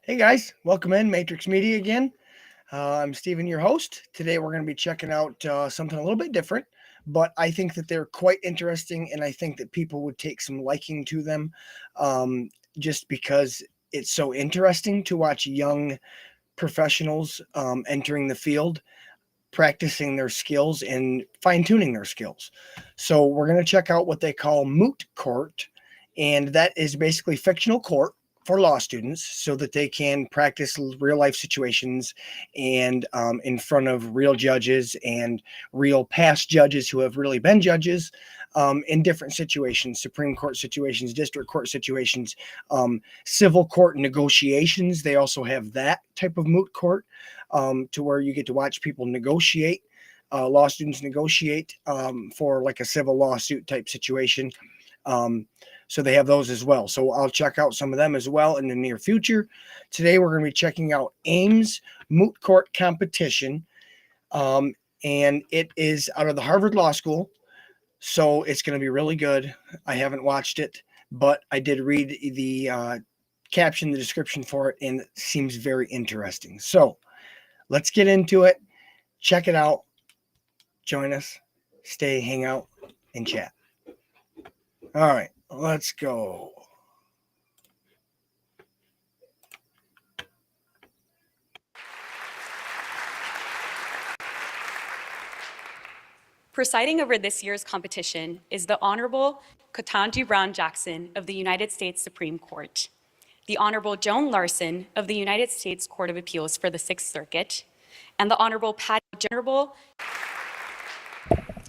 Hey guys, welcome in Matrix Media again. I'm Steven, your host. Today we're going to be checking out something a little bit different, but I think that they're quite interesting, and I think that people would take some liking to them just because it's so interesting to watch young professionals entering the field, practicing their skills and fine tuning their skills. So we're going to check out what they call moot court, and that is basically fictional court for law students so that they can practice real life situations and in front of real judges and real past judges who have really been judges in different situations, Supreme Court situations, district court situations, civil court negotiations. They also have that type of moot court to where you get to watch people negotiate, law students negotiate for like a civil lawsuit type situation. So they have those as well. So I'll check out some of them as well in the near future. Today we're going to be checking out Ames Moot Court Competition. And it is out of the Harvard Law School. So it's going to be really good. I haven't watched it, but I did read the caption, the description for it, and it seems very interesting. So let's get into it. Check it out. Join us. Stay, hang out, and chat. All right, let's go. Presiding over this year's competition is the Honorable Ketanji Brown Jackson of the United States Supreme Court, the Honorable Joan Larsen of the United States Court of Appeals for the Sixth Circuit, and the Honorable Patti General.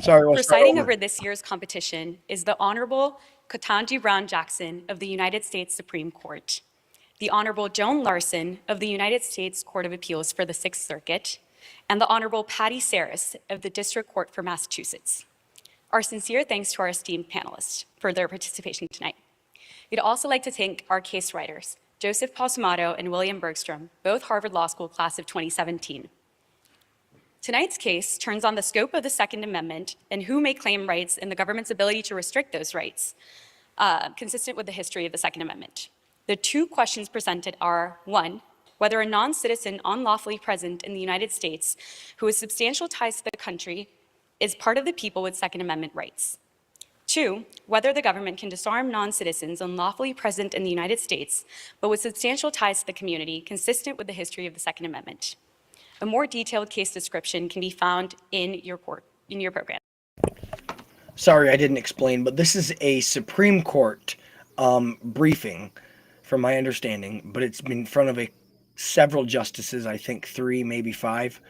Presiding over this year's competition is the Honorable Ketanji Brown Jackson of the United States Supreme Court, the Honorable Joan Larsen of the United States Court of Appeals for the Sixth Circuit, and the Honorable Patti Saris of the District Court for Massachusetts. Our sincere thanks to our esteemed panelists for their participation tonight. We'd also like to thank our case writers, Joseph Pasamato and William Bergstrom, both Harvard Law School class of 2017. Tonight's case turns on the scope of the Second Amendment and who may claim rights and the government's ability to restrict those rights, consistent with the history of the Second Amendment. The two questions presented are, one, whether a non-citizen unlawfully present in the United States who has substantial ties to the country is part of the people with Second Amendment rights. Two, whether the government can disarm non-citizens unlawfully present in the United States, but with substantial ties to the community consistent with the history of the Second Amendment. A more detailed case description can be found in your program. Sorry, I didn't explain, but this is a Supreme Court briefing, from my understanding, but it's been in front of several justices, I think 3, maybe 5,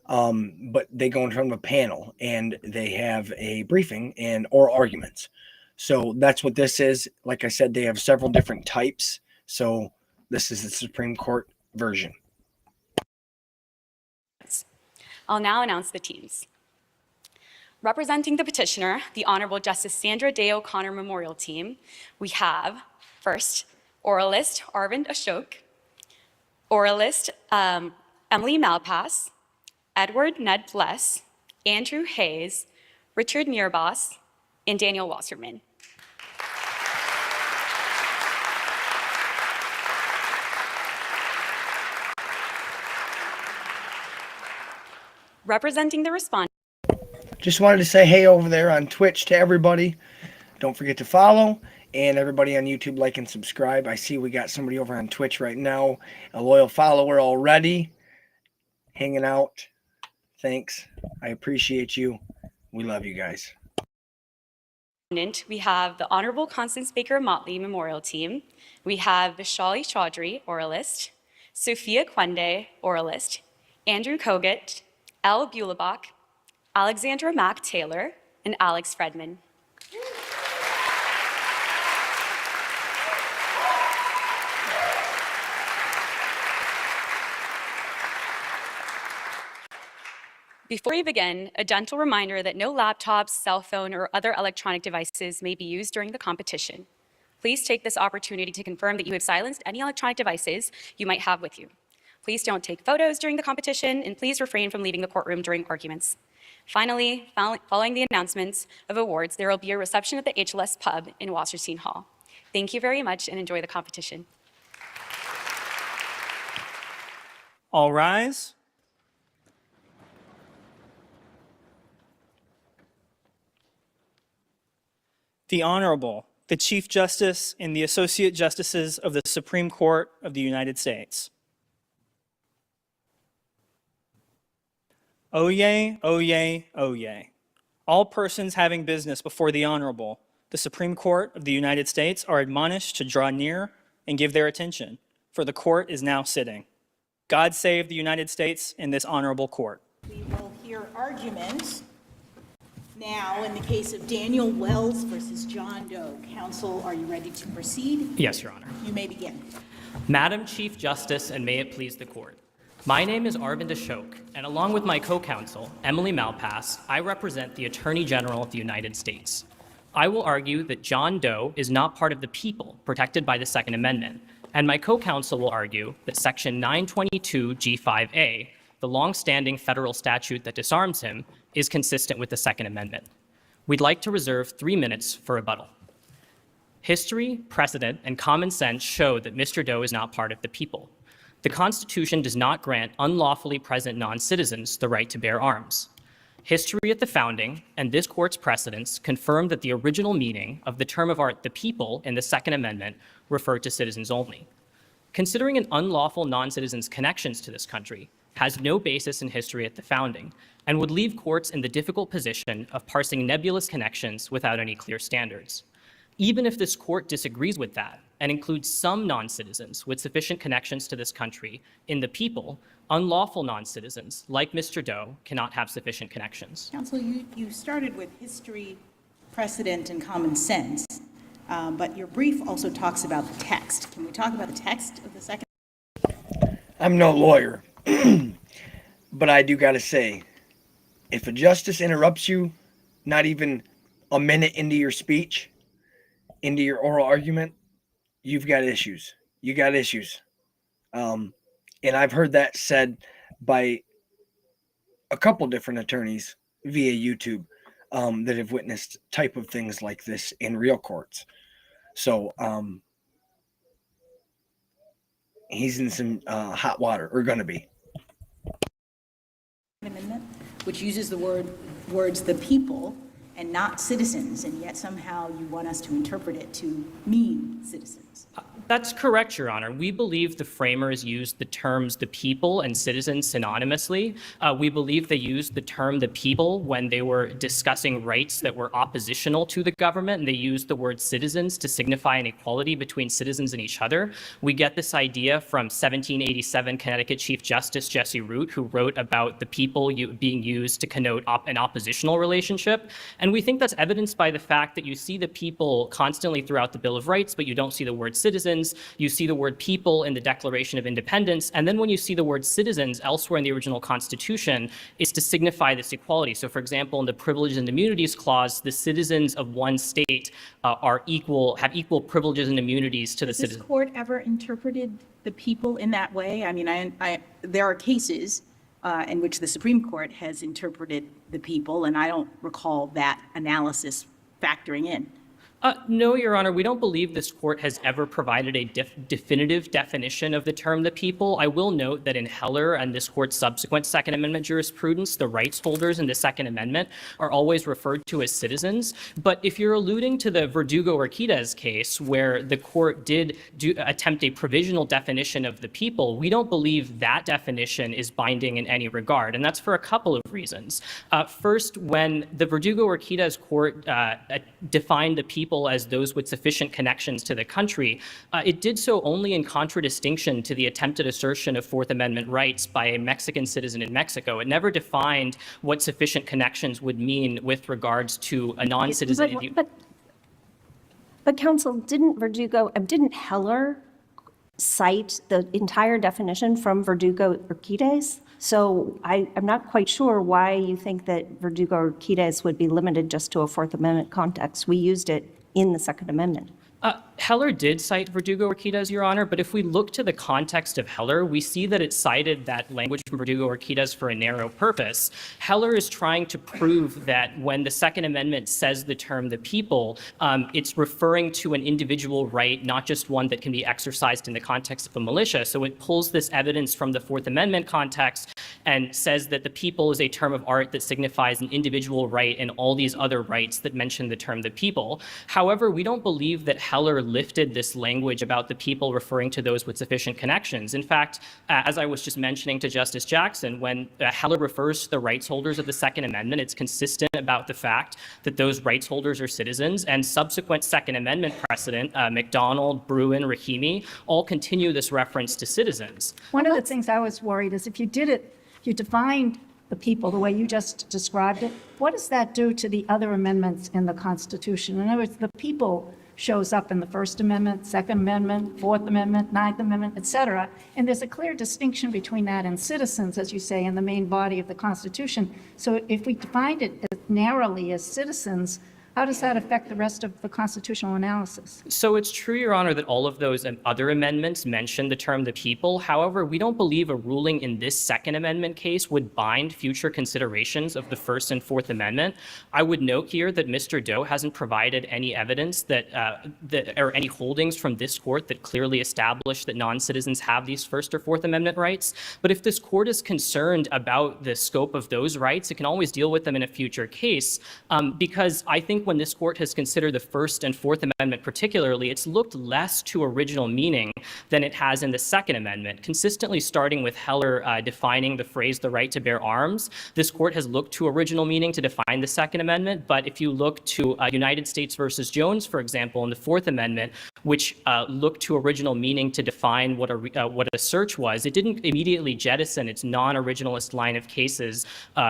but they go in front of a panel and they have a briefing and oral arguments. So that's what this is. Like I said, they have several different types. So this is the Supreme Court version. I'll now announce the teams. Representing the petitioner, the Honorable Justice Sandra Day O'Connor Memorial Team, we have, first, oralist Arvind Ashok, oralist Emily Malpass, Edward Ned Bless, Andrew Hayes, Richard Nierbos, and Daniel Wasserman. Representing the respondent. Just wanted to say hey over there on Twitch to everybody. Don't forget to follow, and everybody on YouTube, like and subscribe. I see we got somebody over on Twitch right now, a loyal follower already, hanging out. Thanks. I appreciate you. We love you guys. We have the Honorable Constance Baker Motley Memorial Team. We have Vishali Chaudhry, oralist, Sophia Quende, oralist, Andrew Kogut, Elle Bulabach, Alexandra Mack Taylor, and Alex Fredman. Before we begin, a gentle reminder that no laptops, cell phone, or other electronic devices may be used during the competition. Please take this opportunity to confirm that you have silenced any electronic devices you might have with you. Please don't take photos during the competition, and please refrain from leaving the courtroom during arguments. Finally, following the announcements of awards, there will be a reception at the HLS Pub in Wasserstein Hall. Thank you very much and enjoy the competition. All rise. The Honorable, the Chief Justice and the Associate Justices of the Supreme Court of the United States. Oyez, oyez, oyez. All persons having business before the Honorable, the Supreme Court of the United States, are admonished to draw near and give their attention, for the court is now sitting. God save the United States and this honorable court. We will hear arguments now in the case of Daniel Wells versus John Doe. Counsel, are you ready to proceed? Yes, Your Honor. You may begin. Madam Chief Justice, and may it please the court. My name is Arvind Ashok, and along with my co-counsel, Emily Malpass, I represent the Attorney General of the United States. I will argue that John Doe is not part of the people protected by the Second Amendment, and my co-counsel will argue that Section 922 G5A, the long-standing federal statute that disarms him, is consistent with the Second Amendment. We'd like to reserve 3 minutes for rebuttal. History, precedent, and common sense show that Mr. Doe is not part of the people. The Constitution does not grant unlawfully present non-citizens the right to bear arms. History at the founding and this court's precedents confirm that the original meaning of the term of art, the people, in the Second Amendment referred to citizens only. Considering an unlawful non-citizen's connections to this country has no basis in history at the founding and would leave courts in the difficult position of parsing nebulous connections without any clear standards. Even if this court disagrees with that and includes some non-citizens with sufficient connections to this country in the people, unlawful non-citizens like Mr. Doe cannot have sufficient connections. Counsel, you started with history, precedent, and common sense, but your brief also talks about the text. Can we talk about the text of the Second? I'm no lawyer, but I do got to say, if a justice interrupts you, not even a minute into your speech, into your oral argument, you've got issues. You got issues. And I've heard that said by a couple different attorneys via YouTube that have witnessed type of things like this in real courts. So he's in some hot water, or going to be. Amendment, which uses the words the people and not citizens, and yet somehow you want us to interpret it to mean citizens. That's correct, Your Honor. We believe the framers used the terms the people and citizens synonymously. We believe they used the term the people when they were discussing rights that were oppositional to the government, and they used the word citizens to signify an equality between citizens and each other. We get this idea from 1787 Connecticut Chief Justice Jesse Root, who wrote about the people being used to connote an oppositional relationship. And we think that's evidenced by the fact that you see the people constantly throughout the Bill of Rights, but you don't see the word citizens. You see the word people in the Declaration of Independence. And then when you see the word citizens elsewhere in the original Constitution, it's to signify this equality. So for example, in the Privileges and Immunities Clause, the citizens of one state have equal privileges and immunities to the citizens. Has this court ever interpreted the people in that way? I mean, there are cases in which the Supreme Court has interpreted the people, and I don't recall that analysis factoring in. No, Your Honor, we don't believe this court has ever provided a definitive definition of the term the people. I will note that in Heller and this court's subsequent Second Amendment jurisprudence, the rights holders in the Second Amendment are always referred to as citizens. But if you're alluding to the Verdugo-Urquidez case, where the court did attempt a provisional definition of the people, we don't believe that definition is binding in any regard, and that's for a couple of reasons. First, when the Verdugo-Urquidez court defined the people as those with sufficient connections to the country, it did so only in contradistinction to the attempted assertion of Fourth Amendment rights by a Mexican citizen in Mexico. It never defined what sufficient connections would mean with regards to a non-citizen. But counsel, didn't Heller cite the entire definition from Verdugo-Urquidez? So I'm not quite sure why you think that Verdugo-Urquidez would be limited just to a Fourth Amendment context. We used it in the Second Amendment. Heller did cite Verdugo-Urquidez, Your Honor, but if we look to the context of Heller, we see that it cited that language from Verdugo-Urquidez for a narrow purpose. Heller is trying to prove that when the Second Amendment says the term the people, it's referring to an individual right, not just one that can be exercised in the context of a militia. So it pulls this evidence from the Fourth Amendment context and says that the people is a term of art that signifies an individual right and all these other rights that mention the term the people. However, we don't believe that Heller lifted this language about the people referring to those with sufficient connections. In fact, as I was just mentioning to Justice Jackson, when Heller refers to the rights holders of the Second Amendment, it's consistent about the fact that those rights holders are citizens, and subsequent Second Amendment precedent, McDonald, Bruin, Rahimi, all continue this reference to citizens. One of the things I was worried is if you did it, if you defined the people the way you just described it, what does that do to the other amendments in the Constitution? In other words, the people shows up in the First Amendment, Second Amendment, Fourth Amendment, Ninth Amendment, et cetera. And there's a clear distinction between that and citizens, as you say, in the main body of the Constitution. So if we defined it as narrowly as citizens, how does that affect the rest of the constitutional analysis? So it's true, Your Honor, that all of those other amendments mention the term the people. However, we don't believe a ruling in this Second Amendment case would bind future considerations of the First and Fourth Amendment. I would note here that Mr. Doe hasn't provided any evidence that, or any holdings from this court that clearly establish that non-citizens have these First or Fourth Amendment rights. But if this court is concerned about the scope of those rights, it can always deal with them in a future case, because I think when this court has considered the First and Fourth Amendment particularly, it's looked less to original meaning than it has in the Second Amendment. Consistently starting with Heller defining the phrase the right to bear arms, this court has looked to original meaning to define the Second Amendment. But if you look to United States versus Jones, for example, in the Fourth Amendment, which looked to original meaning to define what a search was, it didn't immediately jettison its non-originalist line of cases,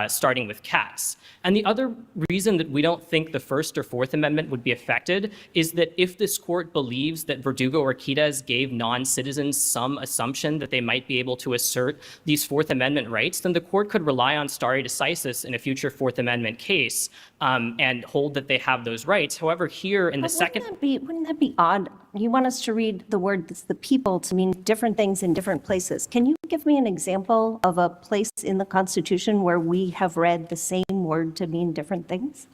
starting with Katz. And the other reason that we don't think the First or Fourth Amendment would be affected is that if this court believes that Verdugo-Urquidez gave non-citizens some assumption that they might be able to assert these Fourth Amendment rights, then the court could rely on stare decisis in a future Fourth Amendment case and hold that they have those rights. However, here in the second... Wouldn't that be odd? You want us to read the word the people to mean different things in different places. Can you give me an example of a place in the Constitution where we have read the same word to mean different things?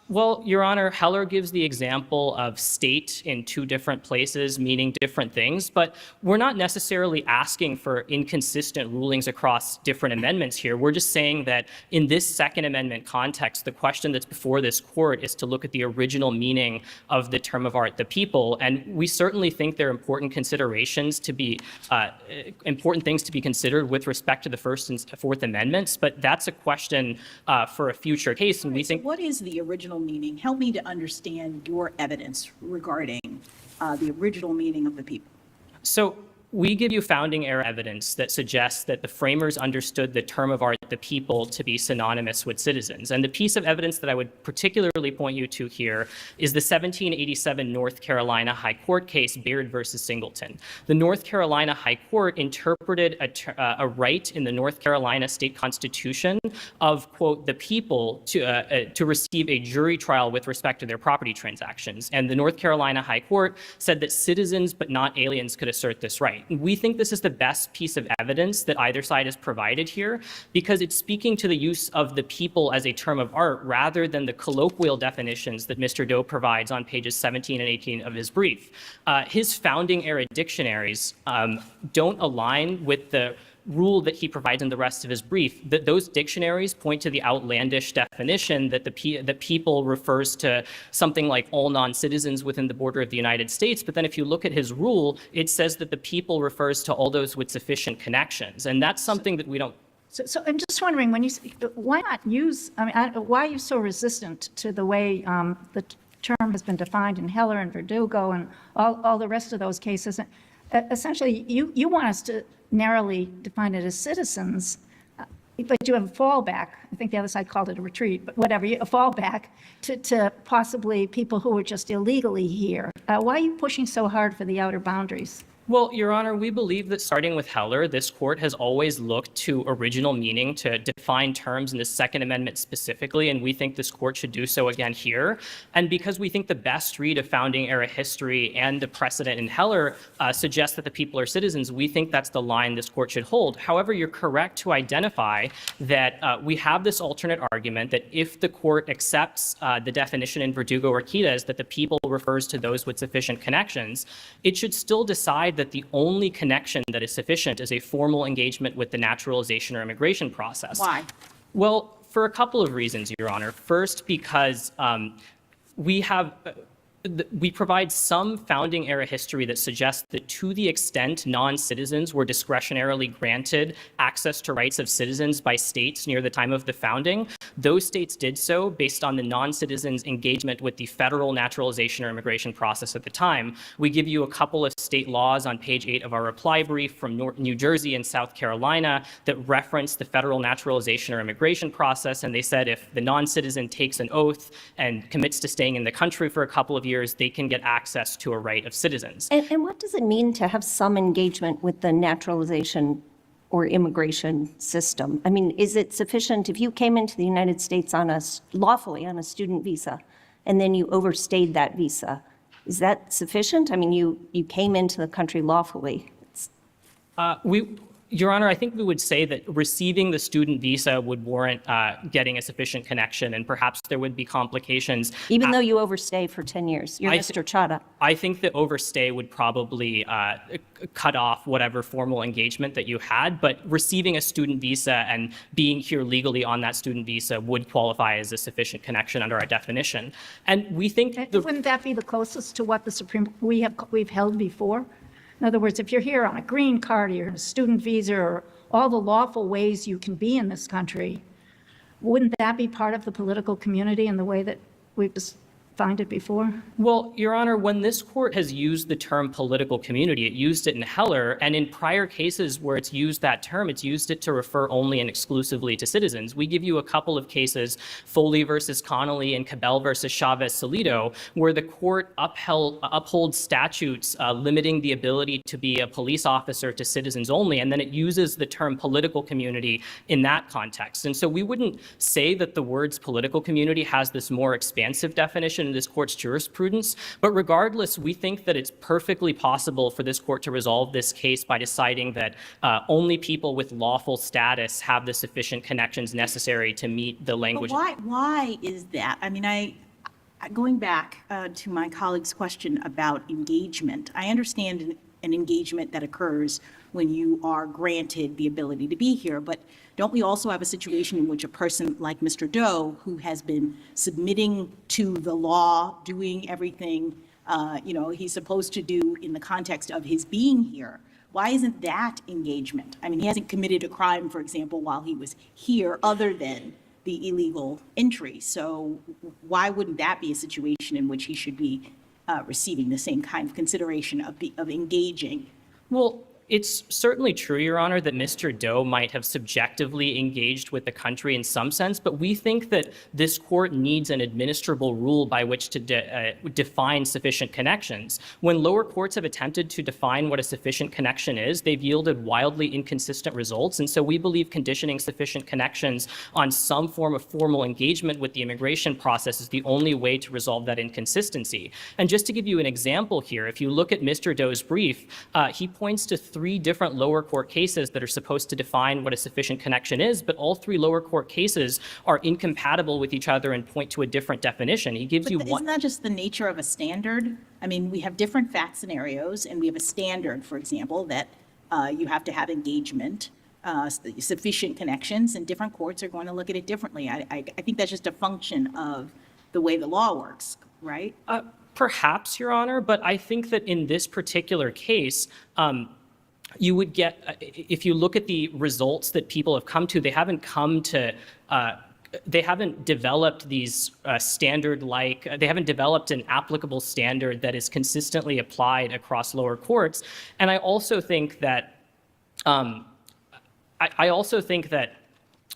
Well, Your Honor, Heller gives the example of state in two different places meaning different things, but we're not necessarily asking for inconsistent rulings across different amendments here. We're just saying that in this Second Amendment context, the question that's before this court is to look at the original meaning of the term of art, the people, and we certainly think there are important considerations to be, important things to be considered with respect to the First and Fourth Amendments, but that's a question for a future case, and we think... What is the original meaning? Help me to understand your evidence regarding the original meaning of the people. So we give you founding era evidence that suggests that the framers understood the term of art, the people, to be synonymous with citizens. And the piece of evidence that I would particularly point you to here is the 1787 North Carolina High Court case, Beard versus Singleton. The North Carolina High Court interpreted a right in the North Carolina state constitution of, quote, the people to receive a jury trial with respect to their property transactions. And the North Carolina High Court said that citizens but not aliens could assert this right. We think this is the best piece of evidence that either side has provided here because it's speaking to the use of the people as a term of art rather than the colloquial definitions that Mr. Doe provides on pages 17 and 18 of his brief. His founding era dictionaries don't align with the rule that he provides in the rest of his brief. That those dictionaries point to the outlandish definition that the people refers to something like all non-citizens within the border of the United States. But then if you look at his rule, it says that the people refers to all those with sufficient connections. And that's something that we don't. So I'm just wondering, when you why not use, why are you so resistant to the way the term has been defined in Heller and Verdugo and all the rest of those cases? Essentially, you want us to narrowly define it as citizens, but you have a fallback. I think the other side called it a retreat, but whatever, a fallback to possibly people who are just illegally here. Why are you pushing so hard for the outer boundaries? Well, Your Honor, we believe that starting with Heller, this court has always looked to original meaning to define terms in the Second Amendment specifically, and we think this court should do so again here. And because we think the best read of founding era history and the precedent in Heller suggests that the people are citizens, we think that's the line this court should hold. However, you're correct to identify that we have this alternate argument that if the court accepts the definition in Verdugo-Urquidez that the people refers to those with sufficient connections, it should still decide that the only connection that is sufficient is a formal engagement with the naturalization or immigration process. Why? Well, for a couple of reasons, Your Honor. First, because we provide some founding era history that suggests that to the extent non-citizens were discretionarily granted access to rights of citizens by states near the time of the founding, those states did so based on the non-citizens' engagement with the federal naturalization or immigration process at the time. We give you a couple of state laws on page 8 of our reply brief from New Jersey and South Carolina that reference the federal naturalization or immigration process, and they said if the non-citizen takes an oath and commits to staying in the country for a couple of years, they can get access to a right of citizens. And what does it mean to have some engagement with the naturalization or immigration system? I mean, is it sufficient if you came into the United States lawfully on a student visa, and then you overstayed that visa? Is that sufficient? I mean, you came into the country lawfully. Your Honor, I think we would say that receiving the student visa would warrant getting a sufficient connection, and perhaps there would be complications. Even though you overstay for 10 years. You're Mr. Chadha. I think that overstay would probably cut off whatever formal engagement that you had, but receiving a student visa and being here legally on that student visa would qualify as a sufficient connection under our definition. And we think Wouldn't that be the closest to what we've held before? In other words, if you're here on a green card, or you're on a student visa, or all the lawful ways you can be in this country, wouldn't that be part of the political community in the way that we've defined it before? Well, Your Honor, when this court has used the term political community, it used it in Heller, and in prior cases where it's used that term, it's used it to refer only and exclusively to citizens. We give you a couple of cases, Foley versus Connolly and Cabell versus Chavez-Salido, where the court upholds statutes limiting the ability to be a police officer to citizens only, and then it uses the term political community in that context. And so we wouldn't say that the words political community has this more expansive definition in this court's jurisprudence, but regardless, we think that it's perfectly possible for this court to resolve this case by deciding that only people with lawful status have the sufficient connections necessary to meet the language. But why is that? I mean, going back to my colleague's question about engagement, I understand an engagement that occurs when you are granted the ability to be here, but don't we also have a situation in which a person like Mr. Doe, who has been submitting to the law, doing everything he's supposed to do in the context of his being here, why isn't that engagement? I mean, he hasn't committed a crime, for example, while he was here other than the illegal entry. So why wouldn't that be a situation in which he should be receiving the same kind of consideration of engaging? Well, it's certainly true, Your Honor, that Mr. Doe might have subjectively engaged with the country in some sense, but we think that this court needs an administrable rule by which to define sufficient connections. When lower courts have attempted to define what a sufficient connection is, they've yielded wildly inconsistent results, and so we believe conditioning sufficient connections on some form of formal engagement with the immigration process is the only way to resolve that inconsistency. And just to give you an example here, if you look at Mr. Doe's brief, he points to 3 different lower court cases that are supposed to define what a sufficient connection is, but all 3 lower court cases are incompatible with each other and point to a different definition. He gives you one. Isn't that just the nature of a standard? I mean, we have different fact scenarios, and we have a standard, for example, that you have to have engagement, sufficient connections, and different courts are going to look at it differently. I think that's just a function of the way the law works, right? Perhaps, Your Honor, but I think that in this particular case, you would get, if you look at the results that people have come to, they haven't developed these they haven't developed an applicable standard that is consistently applied across lower courts. And I also think that,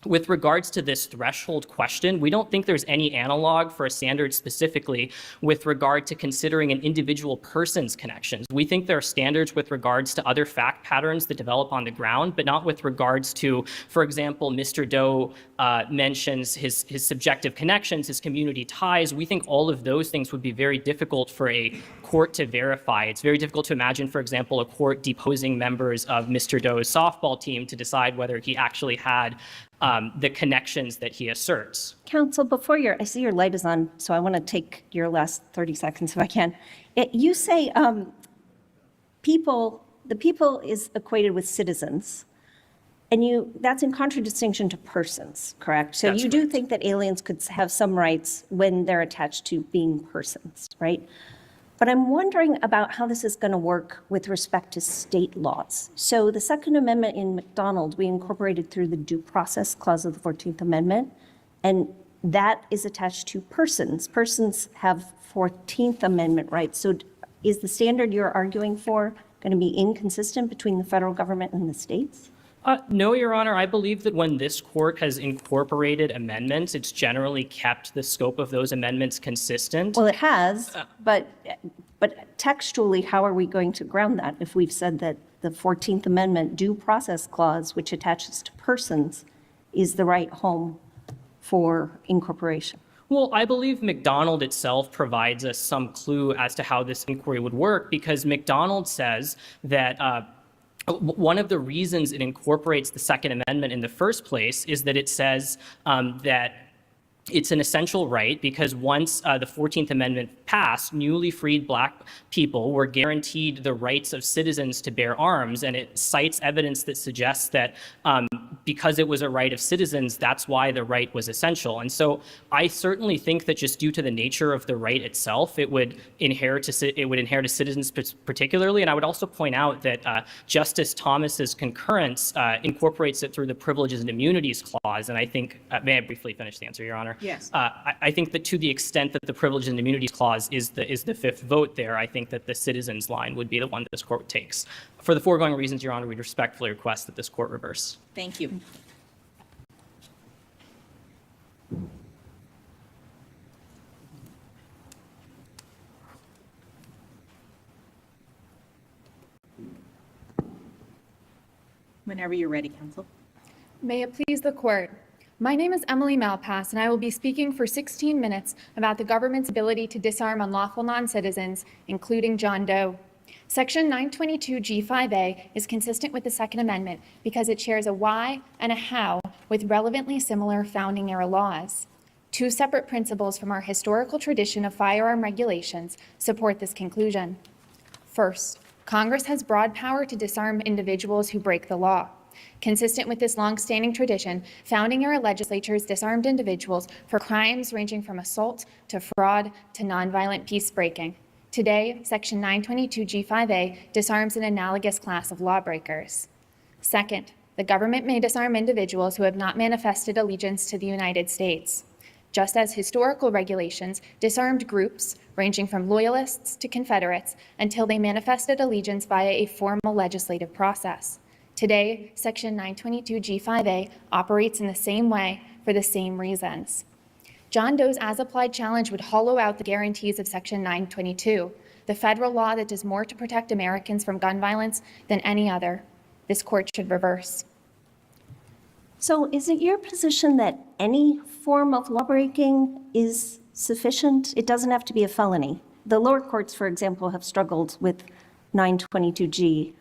with regards to this threshold question, we don't think there's any analog for a standard specifically with regard to considering an individual person's connections. We think there are standards with regards to other fact patterns that develop on the ground, but not with regards to, for example, Mr. Doe mentions his subjective connections, his community ties. We think all of those things would be very difficult for a court to verify. It's very difficult to imagine, for example, a court deposing members of Mr. Doe's softball team to decide whether he actually had the connections that he asserts. Counsel, I see your light is on, so I want to take your last 30 seconds if I can. You say the people is equated with citizens, and that's in contradistinction to persons, correct? So That's you do correct. think that aliens could have some rights when they're attached to being persons, right? But I'm wondering about how this is going to work with respect to state laws. So the Second Amendment in McDonald, we incorporated through the Due Process Clause of the 14th Amendment, and that is attached to persons. Persons have 14th Amendment rights. So is the standard you're arguing for going to be inconsistent between the federal government and the states? No, Your Honor. I believe that when this court has incorporated amendments, it's generally kept the scope of those amendments consistent. Well, it has, but textually, how are we going to ground that if we've said that the 14th Amendment Due Process Clause, which attaches to persons, is the right home for incorporation? Well, I believe McDonald itself provides us some clue as to how this inquiry would work, because McDonald says that one of the reasons it incorporates the Second Amendment in the first place is that it says that it's an essential right because once the 14th Amendment passed, newly freed Black people were guaranteed the rights of citizens to bear arms, and it cites evidence that suggests that because it was a right of citizens, that's why the right was essential. And so I certainly think that just due to the nature of the right itself, it would inherit to citizens particularly. And I would also point out that Justice Thomas's concurrence incorporates it through the Privileges and Immunities Clause. And I think, may I briefly finish the answer, Your Honor? Yes. I think that to the extent that the Privileges and Immunities Clause is the fifth vote there, I think that the citizens line would be the one that this court takes. For the foregoing reasons, Your Honor, we respectfully request that this court reverse. Thank you. Whenever you're ready, counsel. May it please the court. My name is Emily Malpass, and I will be speaking for 16 minutes about the government's ability to disarm unlawful non-citizens, including John Doe. Section 922G5A is consistent with the Second Amendment because it shares a why and a how with relevantly similar founding-era laws. Two separate principles from our historical tradition of firearm regulations support this conclusion. First, Congress has broad power to disarm individuals who break the law. Consistent with this long-standing tradition, founding-era legislatures disarmed individuals for crimes ranging from assault to fraud to nonviolent peace-breaking. Today, Section 922G5A disarms an analogous class of lawbreakers. Second, the government may disarm individuals who have not manifested allegiance to the United States. Just as historical regulations disarmed groups ranging from loyalists to Confederates until they manifested allegiance via a formal legislative process. Today, Section 922G5A operates in the same way for the same reasons. John Doe's as-applied challenge would hollow out the guarantees of Section 922, the federal law that does more to protect Americans from gun violence than any other. This court should reverse. So is it your position that any form of lawbreaking is sufficient? It doesn't have to be a felony. The lower courts, for example, have struggled with 922G.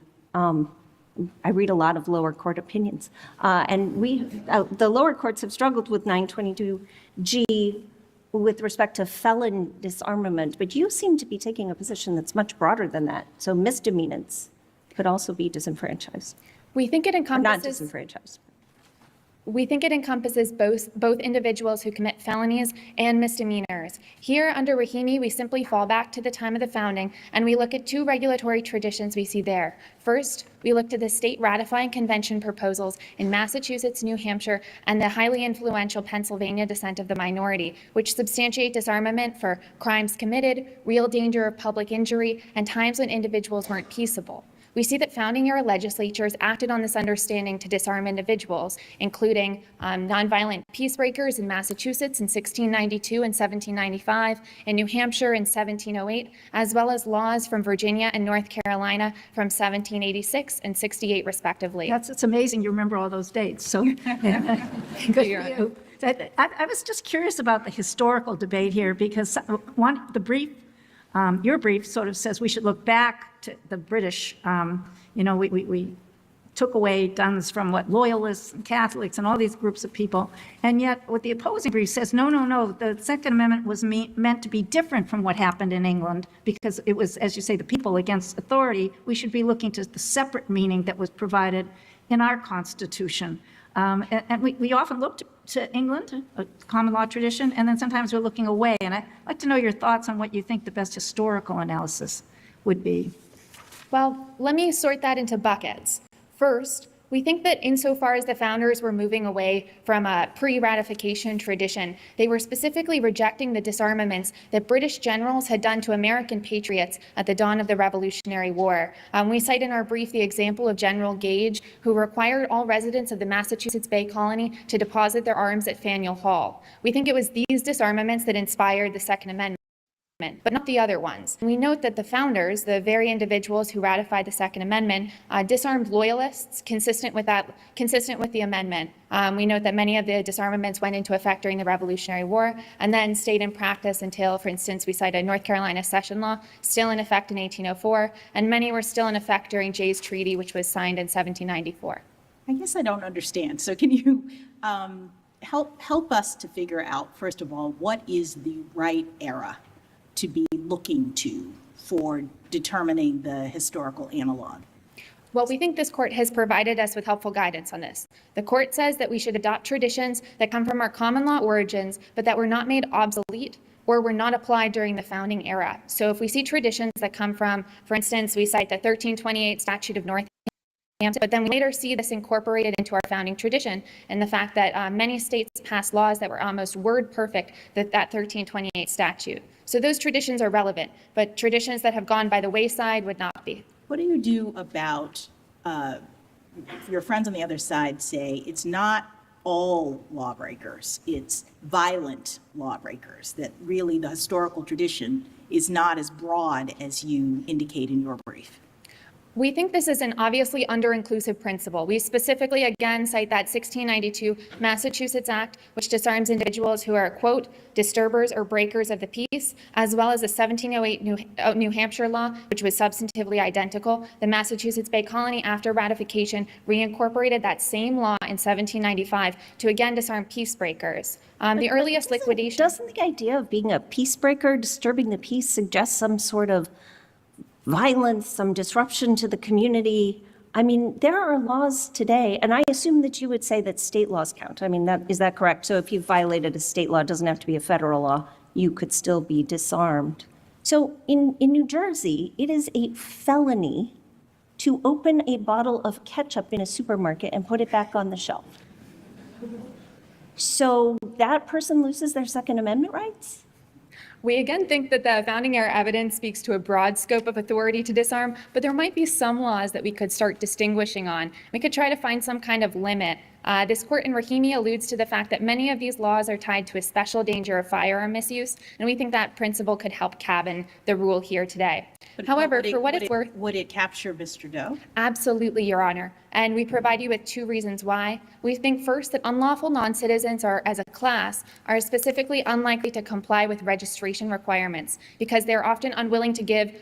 I read a lot of lower court opinions. And the lower courts have struggled with 922G with respect to felon disarmament, but you seem to be taking a position that's much broader than that. So misdemeanors could also be disenfranchised. We think it Or encompasses not disenfranchised. We think it encompasses both individuals who commit felonies and misdemeanors. Here, under Rahimi, we simply fall back to the time of the founding, and we look at two regulatory traditions we see there. First, we look to the state ratifying convention proposals in Massachusetts, New Hampshire, and the highly influential Pennsylvania dissent of the minority, which substantiate disarmament for crimes committed, real danger of public injury, and times when individuals weren't peaceable. we see that founding era legislatures acted on this understanding to disarm individuals, including nonviolent peacebreakers in Massachusetts in 1692 and 1795, in New Hampshire in 1708, as well as laws from Virginia and North Carolina from 1786 and 68, respectively. It's amazing you remember all those dates, so good for you. I was just curious about the historical debate here, because your brief sort of says we should look back to the British. We took away guns from Loyalists and Catholics and all these groups of people. And yet what the opposing brief says, no, the Second Amendment was meant to be different from what happened in England, because it was, as you say, the people against authority. We should be looking to the separate meaning that was provided in our Constitution. And we often look to England, a common law tradition, and then sometimes we're looking away. And I'd like to know your thoughts on what you think the best historical analysis would be. Well, let me sort that into buckets. First, we think that insofar as the founders were moving away from a pre-ratification tradition, they were specifically rejecting the disarmaments that British generals had done to American patriots at the dawn of the Revolutionary War. We cite in our brief the example of General Gage, who required all residents of the Massachusetts Bay Colony to deposit their arms at Faneuil Hall. We think it was these disarmaments that inspired the Second Amendment, but not the other ones. We note that the founders, the very individuals who ratified the Second Amendment, disarmed loyalists consistent with the amendment. We note that many of the disarmaments went into effect during the Revolutionary War and then stayed in practice until, for instance, we cite a North Carolina session law still in effect in 1804, and many were still in effect during Jay's Treaty, which was signed in 1794. I guess I don't understand. So can you help us to figure out, first of all, what is the right era to be looking to for determining the historical analog? Well, we think this court has provided us with helpful guidance on this. The court says that we should adopt traditions that come from our common law origins, but that were not made obsolete or were not applied during the founding era. So if we see traditions that come from, for instance, we cite the 1328 Statute of Northampton, but then we later see this incorporated into our founding tradition, and the fact that many states passed laws that were almost word perfect, that 1328 statute. So those traditions are relevant, but traditions that have gone by the wayside would not be. What do you do about, your friends on the other side say it's not all lawbreakers, it's violent lawbreakers, that really the historical tradition is not as broad as you indicate in your brief? We think this is an obviously under-inclusive principle. We specifically, again, cite that 1692 Massachusetts Act, which disarms individuals who are, quote, disturbers or breakers of the peace, as well as the 1708 New Hampshire law, which was substantively identical. The Massachusetts Bay Colony, after ratification, reincorporated that same law in 1795 to again disarm peacebreakers. The earliest liquidation... Doesn't the idea of being a peacebreaker, disturbing the peace, suggest some sort of violence, some disruption to the community? I mean, there are laws today, and I assume that you would say that state laws count. I mean, is that correct? So if you violated a state law, it doesn't have to be a federal law, you could still be disarmed. So in New Jersey, it is a felony to open a bottle of ketchup in a supermarket and put it back on the shelf. So that person loses their Second Amendment rights? We again think that the founding era evidence speaks to a broad scope of authority to disarm, but there might be some laws that we could start distinguishing on. We could try to find some kind of limit. This court in Rahimi alludes to the fact that many of these laws are tied to a special danger of firearm misuse, and we think that principle could help cabin the rule here today. However, for what it's worth... Would it capture Mr. Doe? Absolutely, Your Honor. And we provide you with two reasons why. We think first that unlawful non-citizens as a class are specifically unlikely to comply with registration requirements because they're often unwilling to give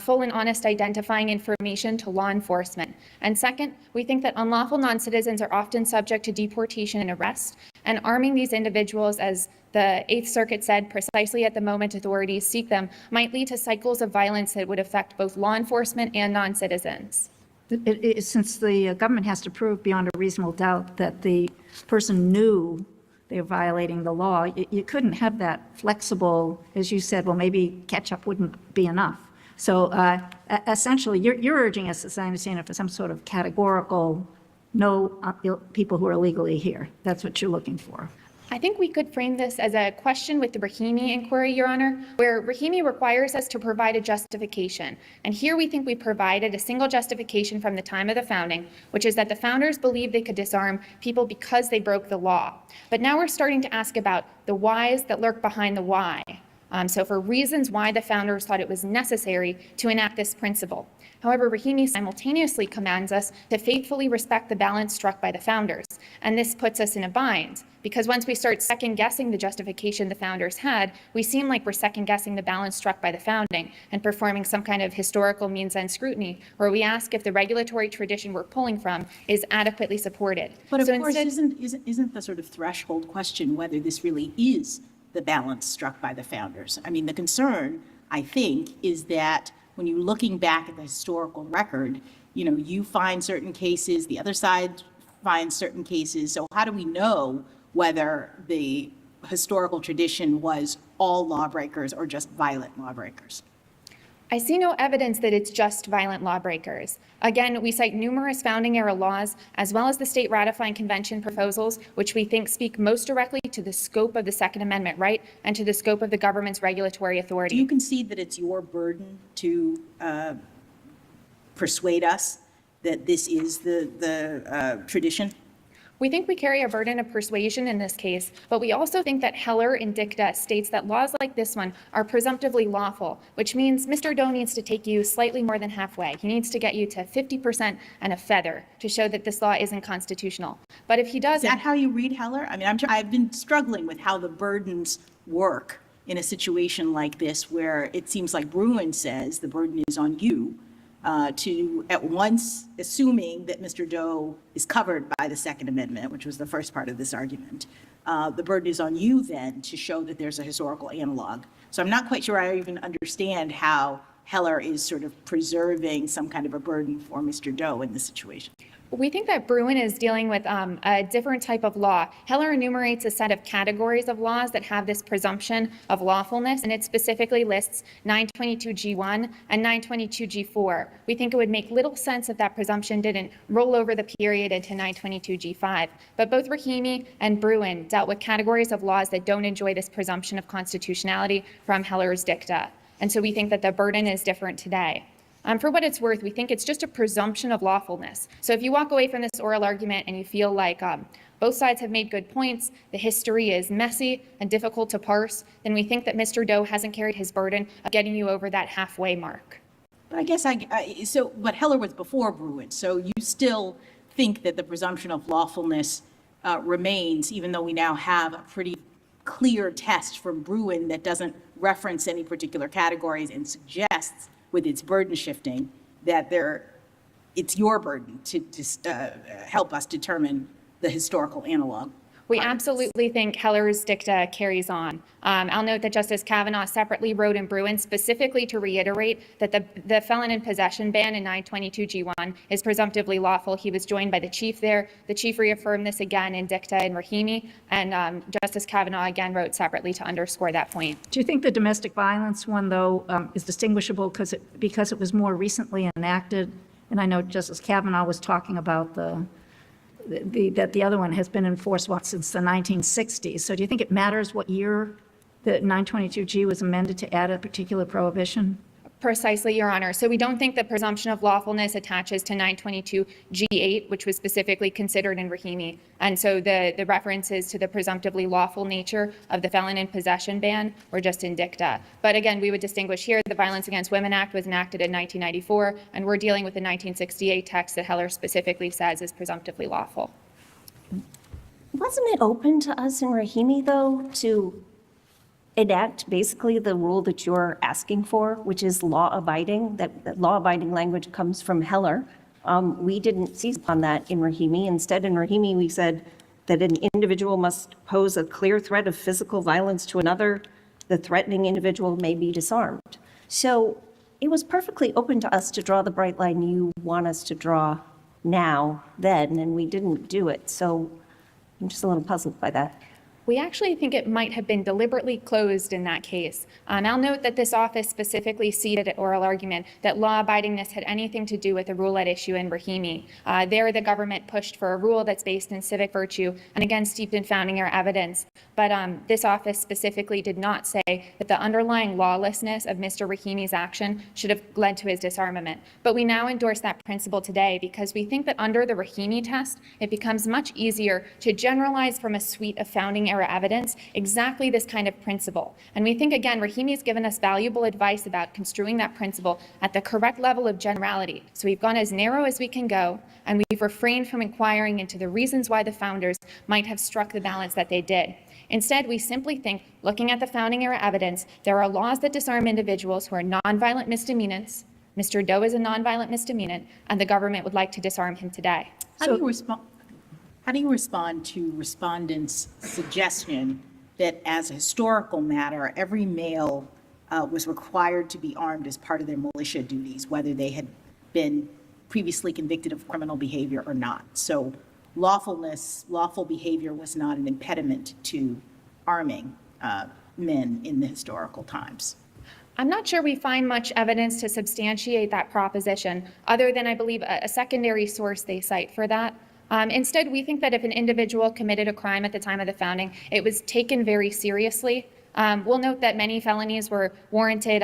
full and honest identifying information to law enforcement. And second, we think that unlawful non-citizens are often subject to deportation and arrest, and arming these individuals, as the Eighth Circuit said, precisely at the moment authorities seek them, might lead to cycles of violence that would affect both law enforcement and non-citizens. Since the government has to prove beyond a reasonable doubt that the person knew they were violating the law, you couldn't have that flexible, as you said, well, maybe ketchup wouldn't be enough. So essentially, you're urging us, as I understand it, for some sort of categorical no people who are illegally here. That's what you're looking for. I think we could frame this as a question with the Rahimi inquiry, Your Honor, where Rahimi requires us to provide a justification. And here we think we provided a single justification from the time of the founding, which is that the founders believed they could disarm people because they broke the law. But now we're starting to ask about the whys that lurk behind the why. So for reasons why the founders thought it was necessary to enact this principle. However, Rahimi simultaneously commands us to faithfully respect the balance struck by the founders. And this puts us in a bind, because once we start second-guessing the justification the founders had, we seem like we're second-guessing the balance struck by the founding and performing some kind of historical means-end scrutiny, where we ask if the regulatory tradition we're pulling from is adequately supported. But of So course, instead- isn't the sort of threshold question whether this really is the balance struck by the founders? I mean, the concern, I think, is that when you're looking back at the historical record, you find certain cases, the other side finds certain cases. So how do we know whether the historical tradition was all lawbreakers or just violent lawbreakers? I see no evidence that it's just violent lawbreakers. Again, we cite numerous founding era laws, as well as the state ratifying convention proposals, which we think speak most directly to the scope of the Second Amendment right and to the scope of the government's regulatory authority. Do you concede that it's your burden to persuade us that this is the tradition? We think we carry a burden of persuasion in this case, but we also think that Heller in dicta states that laws like this one are presumptively lawful, which means Mr. Doe needs to take you slightly more than halfway. He needs to get you to 50% and a feather to show that this law isn't constitutional. But if he doesn't... Is that how you read Heller? I mean, I've been struggling with how the burdens work in a situation like this, where it seems like Bruin says the burden is on you to at once, assuming that Mr. Doe is covered by the Second Amendment, which was the first part of this argument, the burden is on you then to show that there's a historical analog. So I'm not quite sure I even understand how Heller is sort of preserving some kind of a burden for Mr. Doe in this situation. We think that Bruin is dealing with a different type of law. Heller enumerates a set of categories of laws that have this presumption of lawfulness, and it specifically lists 922G1 and 922G4. We think it would make little sense if that presumption didn't roll over the period into 922G5. But both Rahimi and Bruin dealt with categories of laws that don't enjoy this presumption of constitutionality from Heller's dicta. And so we think that the burden is different today. For what it's worth, we think it's just a presumption of lawfulness. So if you walk away from this oral argument and you feel like both sides have made good points, the history is messy and difficult to parse, then we think that Mr. Doe hasn't carried his burden of getting you over that halfway mark. But I guess but Heller was before Bruin, so you still think that the presumption of lawfulness remains, even though we now have a pretty clear test from Bruin that doesn't reference any particular categories and suggests, with its burden shifting, that it's your burden to help us determine the historical analog. We absolutely think Heller's dicta carries on. I'll note that Justice Kavanaugh separately wrote in Bruin specifically to reiterate that the felon in possession ban in 922G1 is presumptively lawful. He was joined by the chief there. The chief reaffirmed this again in dicta in Rahimi, and Justice Kavanaugh again wrote separately to underscore that point. Do you think the domestic violence one, though, is distinguishable because it was more recently enacted? And I know Justice Kavanaugh was talking about that the other one has been enforced since the 1960s. So do you think it matters what year the 922G was amended to add a particular prohibition? Precisely, Your Honor. So we don't think the presumption of lawfulness attaches to 922G8, which was specifically considered in Rahimi. And so the references to the presumptively lawful nature of the felon in possession ban were just in dicta. But again, we would distinguish here the Violence Against Women Act was enacted in 1994, and we're dealing with the 1968 text that Heller specifically says is presumptively lawful. Wasn't it open to us in Rahimi, though, to enact basically the rule that you're asking for, which is law-abiding? That law-abiding language comes from Heller. We didn't seize upon that in Rahimi. Instead, in Rahimi, we said that an individual must pose a clear threat of physical violence to another. The threatening individual may be disarmed. So it was perfectly open to us to draw the bright line you want us to draw now, then, and we didn't do it. So I'm just a little puzzled by that. We actually think it might have been deliberately closed in that case. I'll note that this office specifically ceded at oral argument that law-abidingness had anything to do with the rule at issue in Rahimi. There, the government pushed for a rule that's based in civic virtue and again steeped in founding-era evidence. But this office specifically did not say that the underlying lawlessness of Mr. Rahimi's action should have led to his disarmament. But we now endorse that principle today because we think that under the Rahimi test, it becomes much easier to generalize from a suite of founding-era evidence exactly this kind of principle. And we think, again, Rahimi has given us valuable advice about construing that principle at the correct level of generality. So we've gone as narrow as we can go, and we've refrained from inquiring into the reasons why the founders might have struck the balance that they did. Instead, we simply think, looking at the founding-era evidence, there are laws that disarm individuals who are nonviolent misdemeanants. Mr. Doe is a nonviolent misdemeanant, and the government would like to disarm him today. How do you respond to respondents' suggestion that as a historical matter, every male was required to be armed as part of their militia duties, whether they had been previously convicted of criminal behavior or not? So lawful behavior was not an impediment to arming men in the historical times. I'm not sure we find much evidence to substantiate that proposition, other than, I believe, a secondary source they cite for that. Instead, we think that if an individual committed a crime at the time of the founding, it was taken very seriously. We'll note that many felonies were warranted,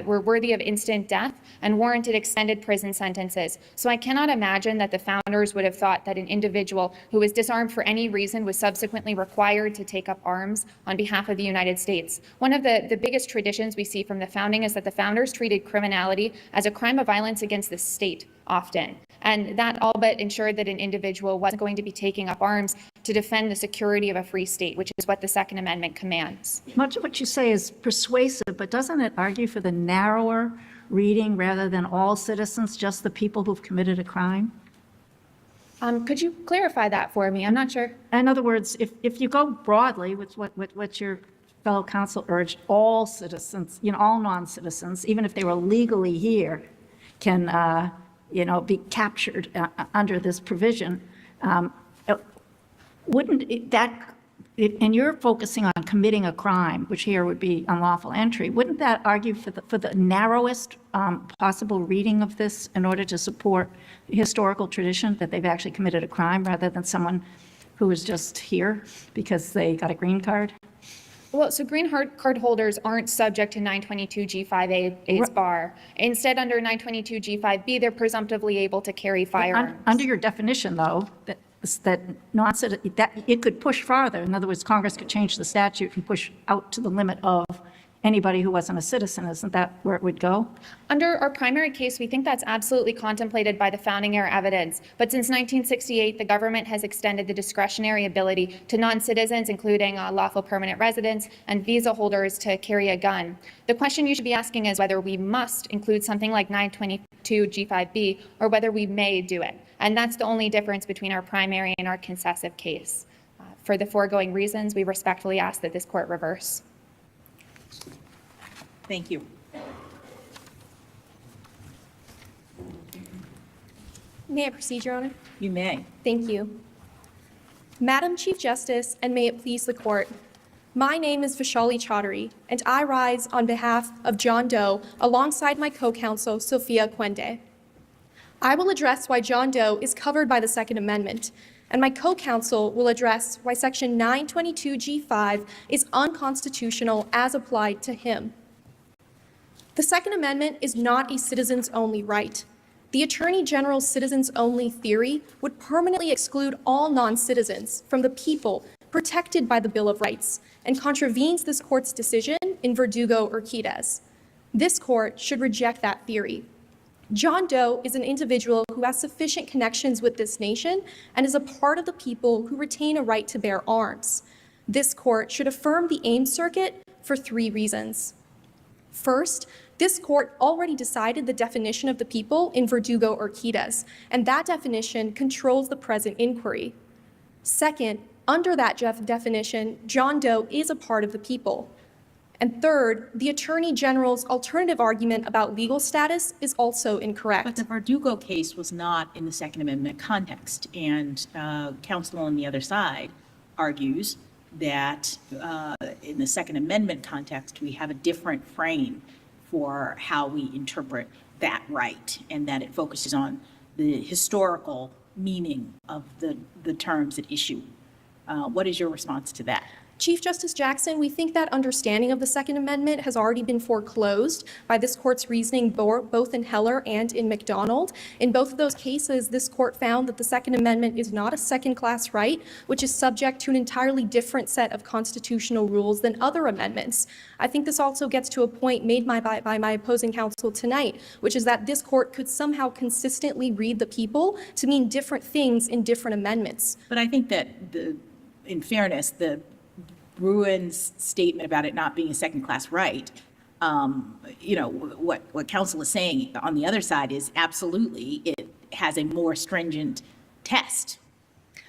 were worthy of instant death and warranted extended prison sentences. So I cannot imagine that the founders would have thought that an individual who was disarmed for any reason was subsequently required to take up arms on behalf of the United States. One of the biggest traditions we see from the founding is that the founders treated criminality as a crime of violence against the state often. And that all but ensured that an individual wasn't going to be taking up arms to defend the security of a free state, which is what the Second Amendment commands. Much of what you say is persuasive, but doesn't it argue for the narrower reading rather than all citizens, just the people who've committed a crime? Could you clarify that for me? I'm not sure. In other words, if you go broadly with what your fellow counsel urged, all citizens, all non-citizens, even if they were legally here, can be captured under this provision. Wouldn't that, and you're focusing on committing a crime, which here would be unlawful entry, wouldn't that argue for the narrowest possible reading of this in order to support historical tradition that they've actually committed a crime rather than someone who is just here because they got a green card? Well, so green card holders aren't subject to 922G5A's bar. Instead, under 922G5B, they're presumptively able to carry firearms. Under your definition, though, that it could push farther. In other words, Congress could change the statute and push out to the limit of anybody who wasn't a citizen. Isn't that where it would go? Under our primary case, we think that's absolutely contemplated by the founding-era evidence. But since 1968, the government has extended the discretionary ability to non-citizens, including lawful permanent residents and visa holders, to carry a gun. The question you should be asking is whether we must include something like 922G5B or whether we may do it. And that's the only difference between our primary and our concessive case. For the foregoing reasons, we respectfully ask that this court reverse. Thank you. May I proceed, Your Honor? You may. Thank you. Madam Chief Justice, and may it please the court, my name is Vishali Chaudhary, and I rise on behalf of John Doe alongside my co-counsel, Sophia Quende. I will address why John Doe is covered by the Second Amendment, and my co-counsel will address why Section 922G5 is unconstitutional as applied to him. The Second Amendment is not a citizens-only right. The Attorney General's citizens-only theory would permanently exclude all non-citizens from the people protected by the Bill of Rights and contravenes this court's decision in Verdugo-Urquidez. This court should reject that theory. John Doe is an individual who has sufficient connections with this nation and is a part of the people who retain a right to bear arms. This court should affirm the Ames Circuit for 3 reasons. First, this court already decided the definition of the people in Verdugo-Urquidez, and that definition controls the present inquiry. Second, under that definition, John Doe is a part of the people. And third, the Attorney General's alternative argument about legal status is also incorrect. But the Verdugo case was not in the Second Amendment context, and counsel on the other side argues that in the Second Amendment context, we have a different frame for how we interpret that right, and that it focuses on the historical meaning of the terms at issue. What is your response to that? Chief Justice Jackson, we think that understanding of the Second Amendment has already been foreclosed by this court's reasoning both in Heller and in McDonald. In both of those cases, this court found that the Second Amendment is not a second-class right, which is subject to an entirely different set of constitutional rules than other amendments. I think this also gets to a point made by my opposing counsel tonight, which is that this court could somehow consistently read the people to mean different things in different amendments. But I think that, in fairness, the Bruin's statement about it not being a second-class right, what counsel is saying on the other side is absolutely it has a more stringent test.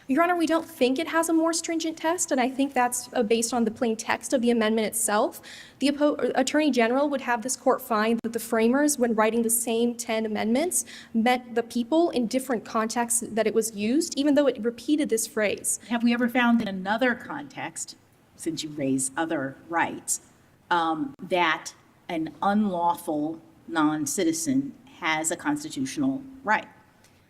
Your Honor, we don't think it has a more stringent test, and I think that's based on the plain text of the amendment itself. The Attorney General would have this court find that the framers, when writing the same 10 amendments, meant the people in different contexts that it was used, even though it repeated this phrase. Have we ever found in another context, since you raise other rights, that an unlawful non-citizen has a constitutional right?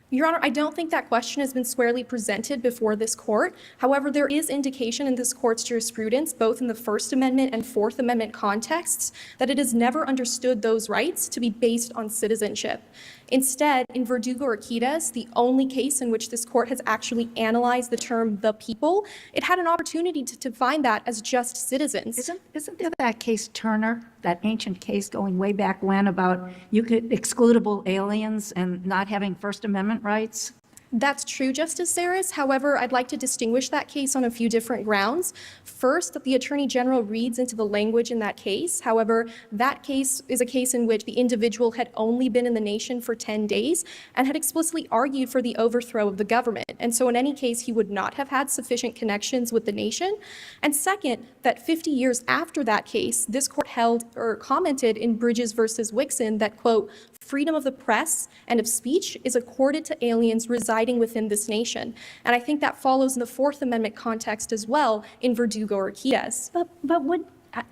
Your Honor, I don't think that question has been squarely presented before this court. However, there is indication in this court's jurisprudence, both in the First Amendment and Fourth Amendment contexts, that it has never understood those rights to be based on citizenship. Instead, in Verdugo-Urquidez, the only case in which this court has actually analyzed the term "the people," it had an opportunity to define that as just citizens. Isn't there that case Turner, that ancient case going way back when about excludable aliens and not having First Amendment rights? That's true, Justice Saris. However, I'd like to distinguish that case on a few different grounds. First, that the Attorney General reads into the language in that case. However, that case is a case in which the individual had only been in the nation for 10 days and had explicitly argued for the overthrow of the government. And so in any case, he would not have had sufficient connections with the nation. And second, that 50 years after that case, this court held or commented in Bridges versus Wixon that, quote, freedom of the press and of speech is accorded to aliens residing within this nation. And I think that follows in the Fourth Amendment context as well in Verdugo-Urquidez. But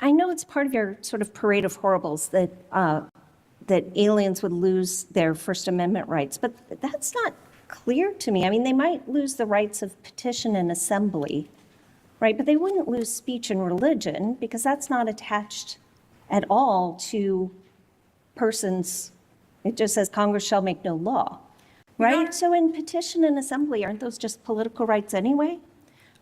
I know it's part of your sort of parade of horribles that aliens would lose their First Amendment rights, but that's not clear to me. I mean, they might lose the rights of petition and assembly, right? But they wouldn't lose speech and religion because that's not attached at all to persons. It just says Congress shall make no law, right? So in petition and assembly, aren't those just political rights anyway?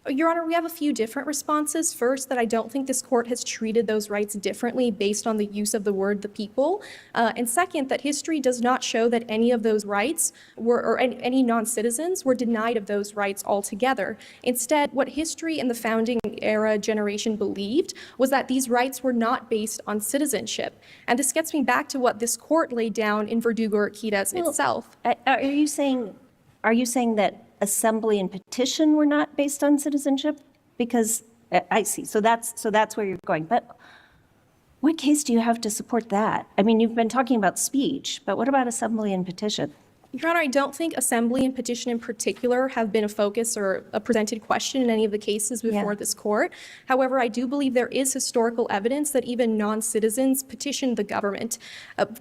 Your Honor, we have a few different responses. First, that I don't think this court has treated those rights differently based on the use of the word "the people." And second, that history does not show that any of those rights or any non-citizens were denied of those rights altogether. Instead, what history and the founding era generation believed was that these rights were not based on citizenship. And this gets me back to what this court laid down in Verdugo-Urquidez itself. Are you saying that assembly and petition were not based on citizenship? Because I see. So that's where you're going. But what case do you have to support that? I mean, you've been talking about speech, but what about assembly and petition? Your Honor, I don't think assembly and petition in particular have been a focus or a presented question in any of the cases before this court. However, I do believe there is historical evidence that even non-citizens petitioned the government.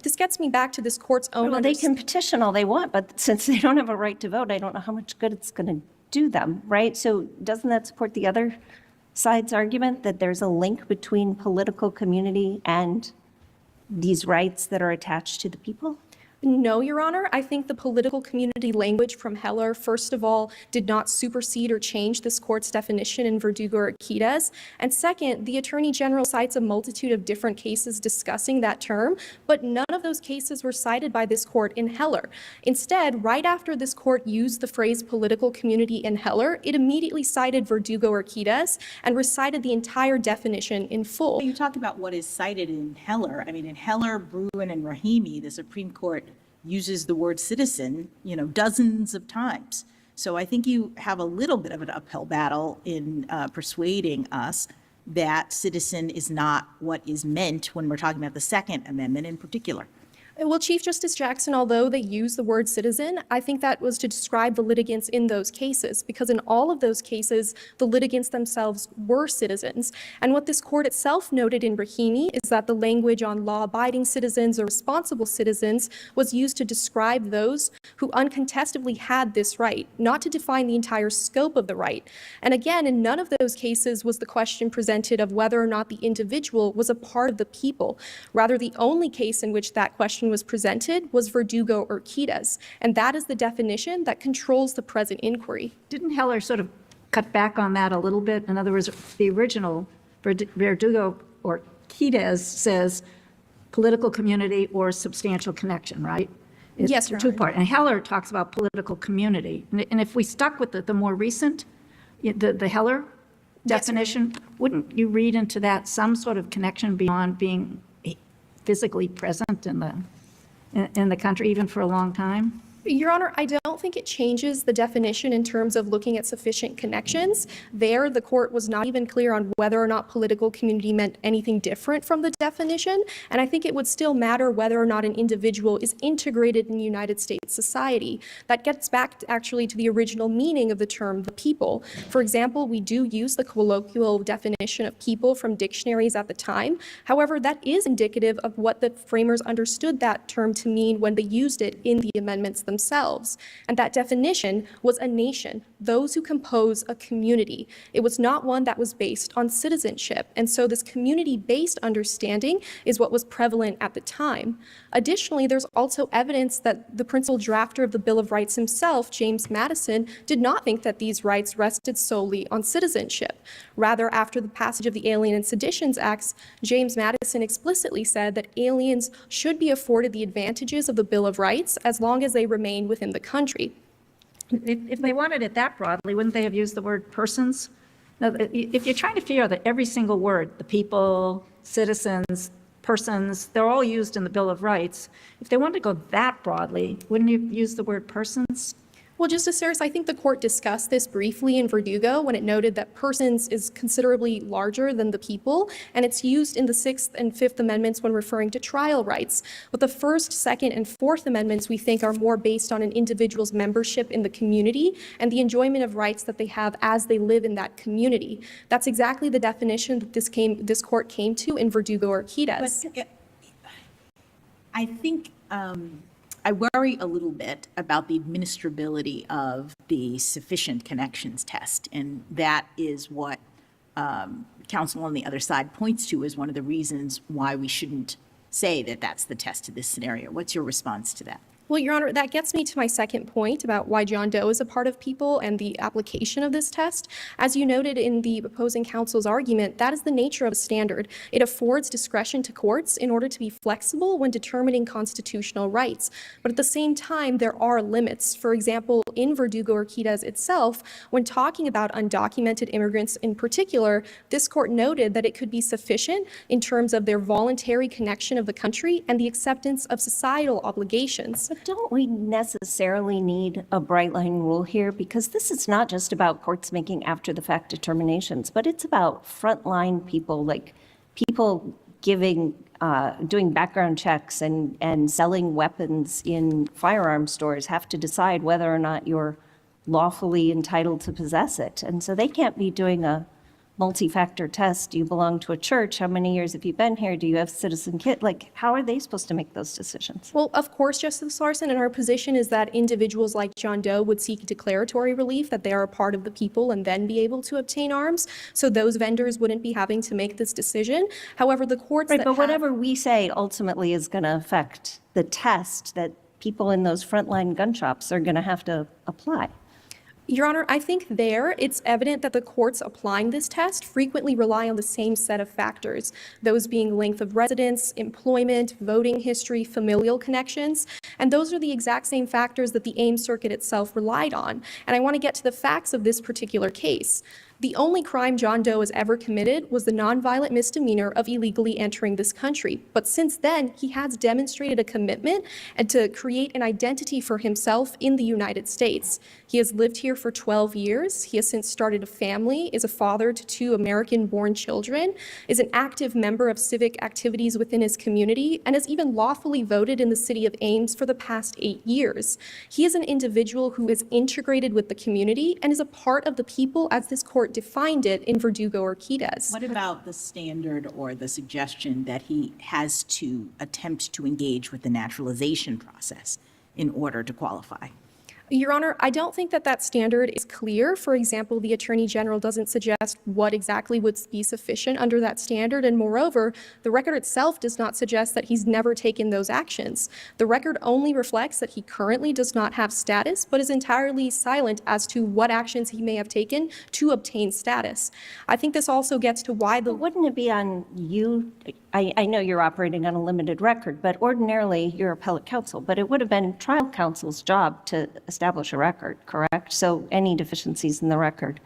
This gets me back to this court's own... Well, they can petition all they want, but since they don't have a right to vote, I don't know how much good it's going to do them, right? So doesn't that support the other side's argument that there's a link between political community and these rights that are attached to the people? No, Your Honor. I think the political community language from Heller, first of all, did not supersede or change this court's definition in Verdugo-Urquidez. And second, the Attorney General cites a multitude of different cases discussing that term, but none of those cases were cited by this court in Heller. Instead, right after this court used the phrase political community in Heller, it immediately cited Verdugo-Urquidez and recited the entire definition in full. You talk about what is cited in Heller. I mean, in Heller, Bruin, and Rahimi, the Supreme Court uses the word citizen, dozens of times. So I think you have a little bit of an uphill battle in persuading us that citizen is not what is meant when we're talking about the Second Amendment in particular. Well, Chief Justice Jackson, although they use the word citizen, I think that was to describe the litigants in those cases, because in all of those cases, the litigants themselves were citizens. And what this court itself noted in Rahimi is that the language on law-abiding citizens or responsible citizens was used to describe those who uncontestably had this right, not to define the entire scope of the right. And again, in none of those cases was the question presented of whether or not the individual was a part of the people. Rather, the only case in which that question was presented was Verdugo-Urquidez, and that is the definition that controls the present inquiry. Didn't Heller sort of cut back on that a little bit? In other words, the original Verdugo-Urquidez says political community or substantial connection, right? It's Yes, Your Honor. two-part. And Heller talks about political community. And if we stuck with the more recent, the Heller Yes, Your Honor. definition, wouldn't you read into that some sort of connection beyond being physically present in the country, even for a long time? Your Honor, I don't think it changes the definition in terms of looking at sufficient connections. There, the court was not even clear on whether or not political community meant anything different from the definition, and I think it would still matter whether or not an individual is integrated in United States society. That gets back actually to the original meaning of the term the people. For example, we do use the colloquial definition of people from dictionaries at the time. However, that is indicative of what the framers understood that term to mean when they used it in the amendments themselves. And that definition was a nation, those who compose a community. It was not one that was based on citizenship. And so this community-based understanding is what was prevalent at the time. Additionally, there's also evidence that the principal drafter of the Bill of Rights himself, James Madison, did not think that these rights rested solely on citizenship. Rather, after the passage of the Alien and Seditions Acts, James Madison explicitly said that aliens should be afforded the advantages of the Bill of Rights as long as they remain within the country. If they wanted it that broadly, wouldn't they have used the word persons? Now, if you're trying to figure out that every single word, the people, citizens, persons, they're all used in the Bill of Rights. If they wanted to go that broadly, wouldn't you use the word persons? Well, Justice Saris, I think the court discussed this briefly in Verdugo when it noted that persons is considerably larger than the people, and it's used in the Sixth and Fifth Amendments when referring to trial rights. But the First, Second, and Fourth Amendments, we think, are more based on an individual's membership in the community and the enjoyment of rights that they have as they live in that community. That's exactly the definition that this court came to in Verdugo-Urquidez. But I think I worry a little bit about the administrability of the sufficient connections test, and that is what counsel on the other side points to as one of the reasons why we shouldn't say that that's the test to this scenario. What's your response to that? Well, Your Honor, that gets me to my second point about why John Doe is a part of people and the application of this test. As you noted in the opposing counsel's argument, that is the nature of a standard. It affords discretion to courts in order to be flexible when determining constitutional rights. But at the same time, there are limits. For example, in Verdugo-Urquidez itself, when talking about undocumented immigrants in particular, this court noted that it could be sufficient in terms of their voluntary connection of the country and the acceptance of societal obligations. But don't we necessarily need a bright line rule here? Because this is not just about courts making after the fact determinations, but it's about frontline people, like people doing background checks and selling weapons in firearm stores have to decide whether or not you're lawfully entitled to possess it. And so they can't be doing a multi-factor test. Do you belong to a church? How many years have you been here? Do you have citizen kit? Like, how are they supposed to make those decisions? Well, of course, Justice Larsen, and our position is that individuals like John Doe would seek declaratory relief that they are a part of the people and then be able to obtain arms. So those vendors wouldn't be having to make this decision. However, the courts Right, that but have- whatever we say ultimately is going to affect the test that people in those frontline gun shops are going to have to apply. Your Honor, I think there it's evident that the courts applying this test frequently rely on the same set of factors, those being length of residence, employment, voting history, familial connections, and those are the exact same factors that the Ames Circuit itself relied on. And I want to get to the facts of this particular case. The only crime John Doe has ever committed was the nonviolent misdemeanor of illegally entering this country. But since then, he has demonstrated a commitment and to create an identity for himself in the United States. He has lived here for 12 years. He has since started a family, is a father to 2 American-born children, is an active member of civic activities within his community, and has even lawfully voted in the city of Ames for the past 8 years. He is an individual who is integrated with the community and is a part of the people as this court defined it in Verdugo-Urquidez. What about the standard or the suggestion that he has to attempt to engage with the naturalization process in order to qualify? Your Honor, I don't think that that standard is clear. For example, the Attorney General doesn't suggest what exactly would be sufficient under that standard, and moreover, the record itself does not suggest that he's never taken those actions. The record only reflects that he currently does not have status, but is entirely silent as to what actions he may have taken to obtain status. I think this also gets to why the... But wouldn't it be on you? I know you're operating on a limited record, but ordinarily you're appellate counsel, but it would have been trial counsel's job to establish a record, correct? So any deficiencies in the record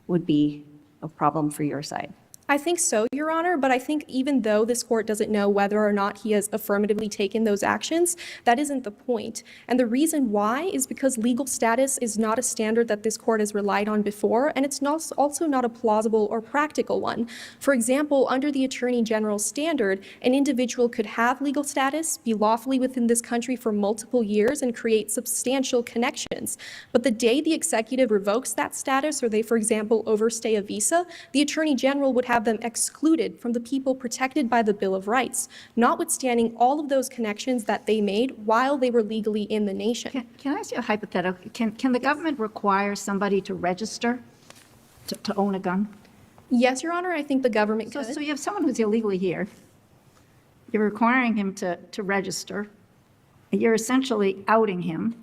would be a problem for your side. I think so, Your Honor, but I think even though this court doesn't know whether or not he has affirmatively taken those actions, that isn't the point. And the reason why is because legal status is not a standard that this court has relied on before, and it's not, also not a plausible or practical one. For example, under the Attorney General's standard, an individual could have legal status, be lawfully within this country for multiple years, and create substantial connections. But the day the executive revokes that status, or they, for example, overstay a visa, the Attorney General would have them excluded from the people protected by the Bill of Rights, notwithstanding all of those connections that they made while they were legally in the nation. Can I ask you a hypothetical? Can the government require somebody to register to own a gun? Yes, Your Honor, I think the government could. So you have someone who's illegally here. You're requiring him to register. You're essentially outing him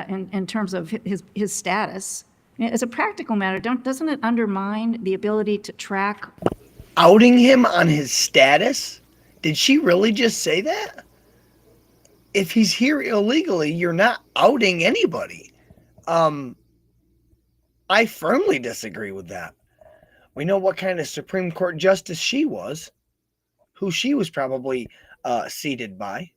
in terms of his status. As a practical matter, doesn't it undermine the ability to track? Outing him on his status? Did she really just say that? If he's here illegally, you're not outing anybody. I firmly disagree with that. We know what kind of Supreme Court justice she was, who she was probably seated by.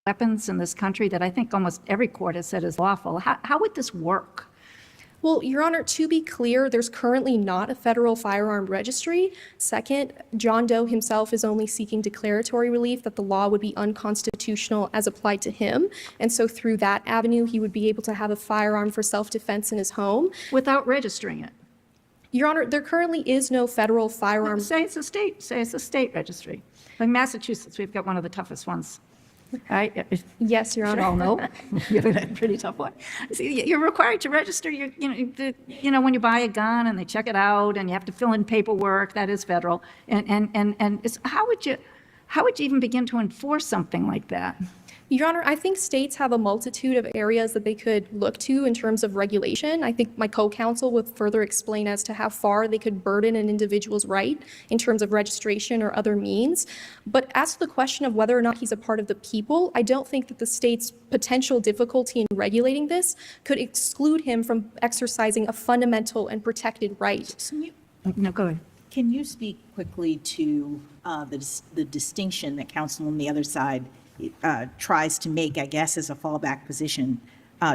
Weapons in this country that I think almost every court has said is lawful. How would this work? Well, Your Honor, to be clear, there's currently not a federal firearm registry. Second, John Doe himself is only seeking declaratory relief that the law would be unconstitutional as applied to him. And so through that avenue, he would be able to have a firearm for self-defense in his home. Without registering it? Your Honor, there currently is no federal firearm. Say it's a state registry. Like Massachusetts, we've got one of the toughest ones. Right? Yes, Your Honor. You all know. You have a pretty tough one. See, you're required to register. When you buy a gun and they check it out, and you have to fill in paperwork. That is federal. And how would you even begin to enforce something like that? Your Honor, I think states have a multitude of areas that they could look to in terms of regulation. I think my co-counsel would further explain as to how far they could burden an individual's right in terms of registration or other means. But as to the question of whether or not he's a part of the people, I don't think that the state's potential difficulty in regulating this could exclude him from exercising a fundamental and protected right. No, go ahead. Can you speak quickly to the distinction that counsel on the other side tries to make, I guess, as a fallback position,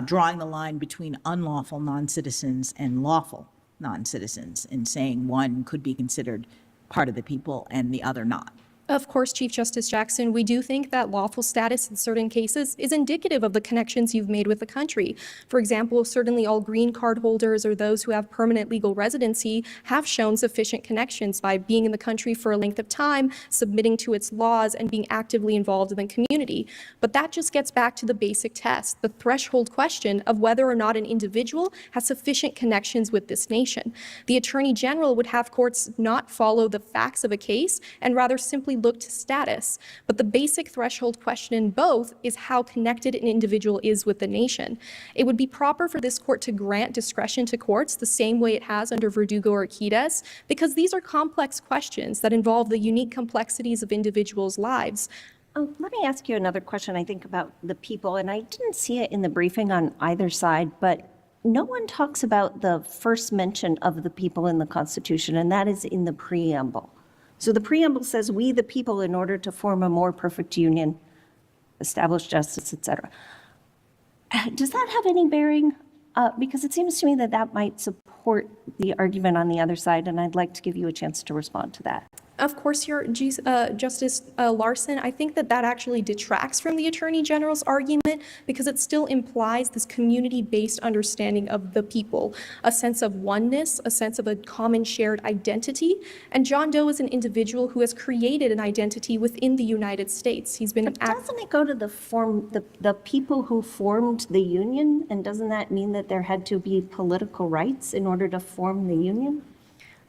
drawing the line between unlawful non-citizens and lawful non-citizens, and saying one could be considered part of the people and the other not? Of course, Chief Justice Jackson, we do think that lawful status in certain cases is indicative of the connections you've made with the country. For example, certainly all green card holders or those who have permanent legal residency have shown sufficient connections by being in the country for a length of time, submitting to its laws, and being actively involved in the community. But that just gets back to the basic test, the threshold question of whether or not an individual has sufficient connections with this nation. The Attorney General would have courts not follow the facts of a case and rather simply look to status. But the basic threshold question in both is how connected an individual is with the nation. It would be proper for this court to grant discretion to courts the same way it has under Verdugo-Urquidez, because these are complex questions that involve the unique complexities of individuals' lives. Let me ask you another question, I think, about the people, and I didn't see it in the briefing on either side, but no one talks about the first mention of the people in the Constitution, and that is in the preamble. So the preamble says, "We, the people, in order to form a more perfect union, establish justice, etc." Does that have any bearing? Because it seems to me that that might support the argument on the other side, and I'd like to give you a chance to respond to that. Of course, Justice Larsen, I think that that actually detracts from the Attorney General's argument because it still implies this community-based understanding of the people, a sense of oneness, a sense of a common shared identity. And John Doe is an individual who has created an identity within the United States. He's been But doesn't it go to the people who formed the union? And doesn't that mean that there had to be political rights in order to form the union?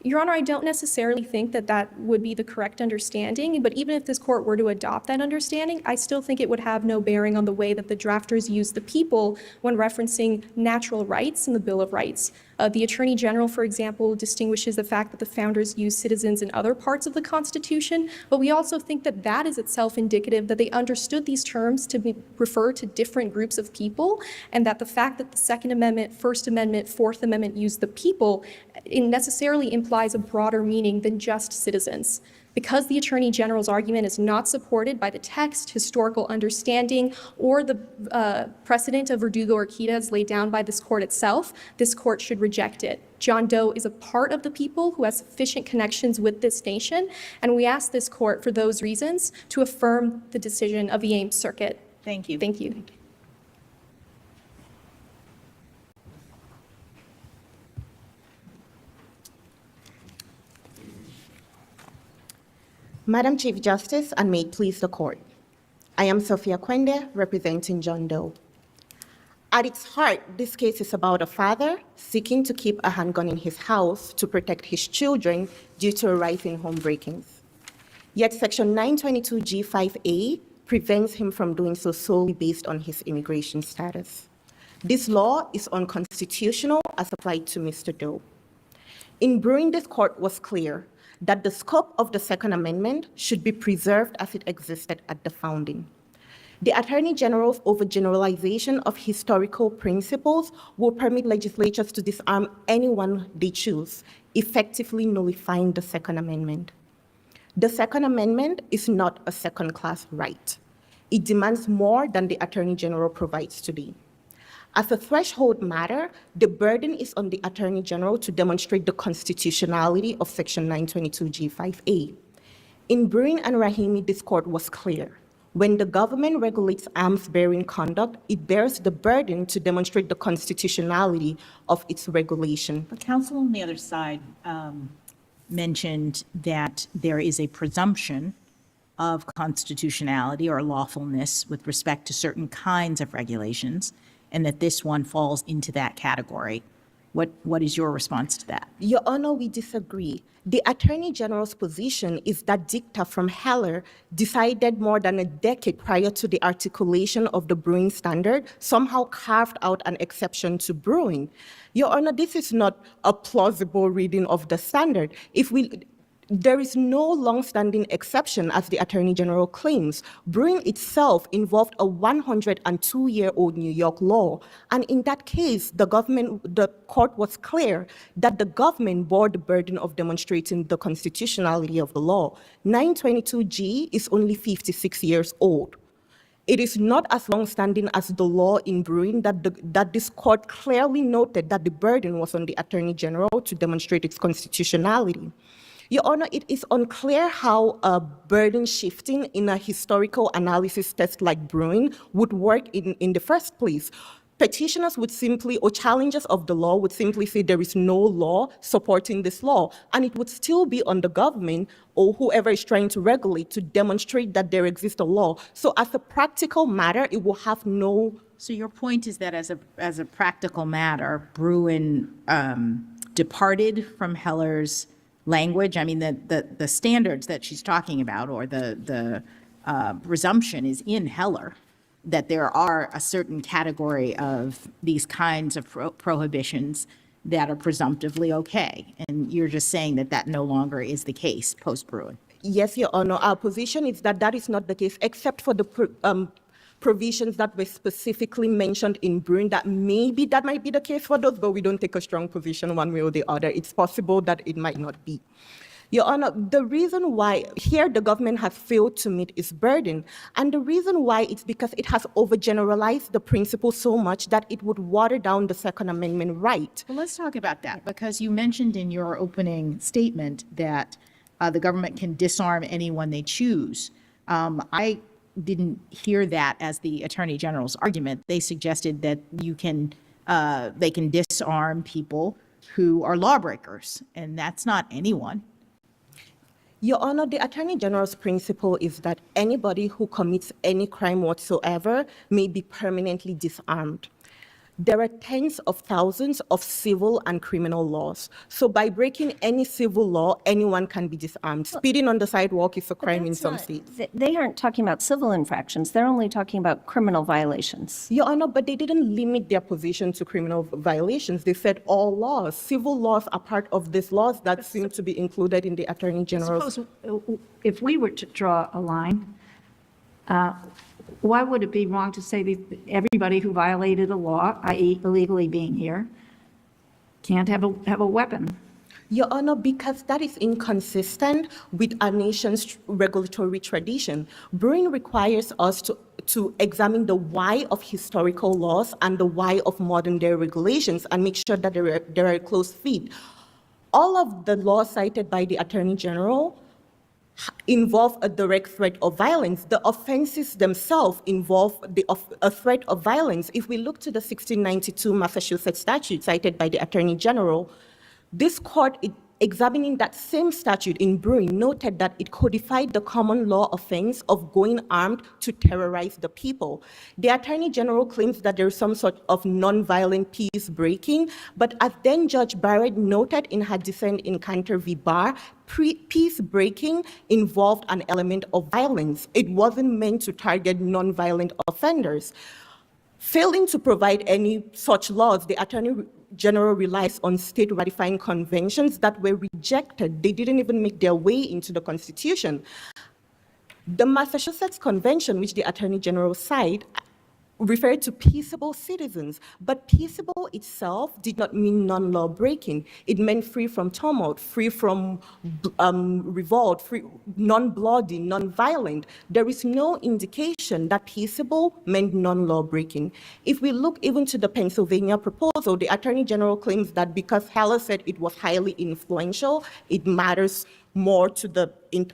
Your Honor, I don't necessarily think that that would be the correct understanding, but even if this court were to adopt that understanding, I still think it would have no bearing on the way that the drafters use the people when referencing natural rights in the Bill of Rights. The Attorney General, for example, distinguishes the fact that the founders used citizens in other parts of the Constitution, but we also think that that is itself indicative that they understood these terms to refer to different groups of people, and that the fact that the Second Amendment, First Amendment, Fourth Amendment use the people, it necessarily implies a broader meaning than just citizens. Because the Attorney General's argument is not supported by the text, historical understanding, or the precedent of Verdugo or Quita laid down by this court itself, this court should reject it. John Doe is a part of the people who has sufficient connections with this nation, and we ask this court for those reasons to affirm the decision of the Ames Circuit. Thank you. Thank you. Madam Chief Justice, and may it please the court. I am Sophia Kwende, representing John Doe. At its heart, this case is about a father seeking to keep a handgun in his house to protect his children due to a rise in home breakings. Yet Section 922G5A prevents him from doing so solely based on his immigration status. This law is unconstitutional as applied to Mr. Doe. In Bruin, this court was clear that the scope of the Second Amendment should be preserved as it existed at the founding. The Attorney General's overgeneralization of historical principles will permit legislatures to disarm anyone they choose, effectively nullifying the Second Amendment. The Second Amendment is not a second-class right. It demands more than the Attorney General provides today. As a threshold matter, the burden is on the Attorney General to demonstrate the constitutionality of Section 922G5A. In Bruin and Rahimi, this court was clear. When the government regulates arms-bearing conduct, it bears the burden to demonstrate the constitutionality of its regulation. But counsel on the other side mentioned that there is a presumption of constitutionality or lawfulness with respect to certain kinds of regulations, and that this one falls into that category. What is your response to that? Your Honor, we disagree. The Attorney General's position is that dicta from Heller, decided more than a decade prior to the articulation of the Bruin standard, somehow carved out an exception to Bruin. Your Honor, this is not a plausible reading of the standard. There is no long-standing exception, as the Attorney General claims. Bruin itself involved a 102-year-old New York law, and in that case, the court was clear that the government bore the burden of demonstrating the constitutionality of the law. 922G is only 56 years old. It is not as long-standing as the law in Bruin that this court clearly noted that the burden was on the Attorney General to demonstrate its constitutionality. Your Honor, it is unclear how burden shifting in a historical analysis test like Bruin would work in the first place. Petitioners would simply, or challengers of the law would simply say there is no law supporting this law, and it would still be on the government or whoever is trying to regulate to demonstrate that there exists a law. So as a practical matter, it will have no... So your point is that as a practical matter, Bruin departed from Heller's language. I mean, the standards that she's talking about, or the presumption is in Heller, that there are a certain category of these kinds of prohibitions that are presumptively okay. And you're just saying that that no longer is the case post-Bruin. Yes, Your Honor. Our position is that that is not the case, except for the provisions that were specifically mentioned in Bruin, that maybe that might be the case for those, but we don't take a strong position one way or the other. It's possible that it might not be. Your Honor, the reason why here the government has failed to meet its burden, and the reason why it's because it has overgeneralized the principle so much that it would water down the Second Amendment right. Well, let's talk about that, because you mentioned in your opening statement that the government can disarm anyone they choose. I didn't hear that as the Attorney General's argument. They suggested that they can disarm people who are lawbreakers, and that's not anyone. Your Honor, the Attorney General's principle is that anybody who commits any crime whatsoever may be permanently disarmed. There are tens of thousands of civil and criminal laws. So by breaking any civil law, anyone can be disarmed. Speeding on the sidewalk is a crime in some states. They aren't talking about civil infractions. They're only talking about criminal violations. Your Honor, but they didn't limit their position to criminal violations. They said all laws. Civil laws are part of these laws that seem to be included in the Attorney General's. Suppose if we were to draw a line, why would it be wrong to say that everybody who violated a law, i.e. illegally being here, can't have a weapon? Your Honor, because that is inconsistent with our nation's regulatory tradition. Bruin requires us to examine the why of historical laws and the why of modern-day regulations and make sure that there are a close fit. All of the laws cited by the Attorney General involve a direct threat of violence. The offenses themselves involve a threat of violence. If we look to the 1692 Massachusetts statute cited by the Attorney General, this court, examining that same statute in Bruin, noted that it codified the common law offense of going armed to terrorize the people. The Attorney General claims that there is some sort of nonviolent peace breaking, but as then Judge Barrett noted in her dissent in Cantor v. Barr, peace breaking involved an element of violence. It wasn't meant to target nonviolent offenders. Failing to provide any such laws, the Attorney General relies on state ratifying conventions that were rejected. They didn't even make their way into the Constitution. The Massachusetts Convention, which the Attorney General cited, referred to peaceable citizens, but peaceable itself did not mean non-law breaking. It meant free from tumult, free from revolt, free, non-bloody, non-violent. There is no indication that peaceable meant non-law breaking. If we look even to the Pennsylvania proposal, the Attorney General claims that because Heller said it was highly influential, it matters more to the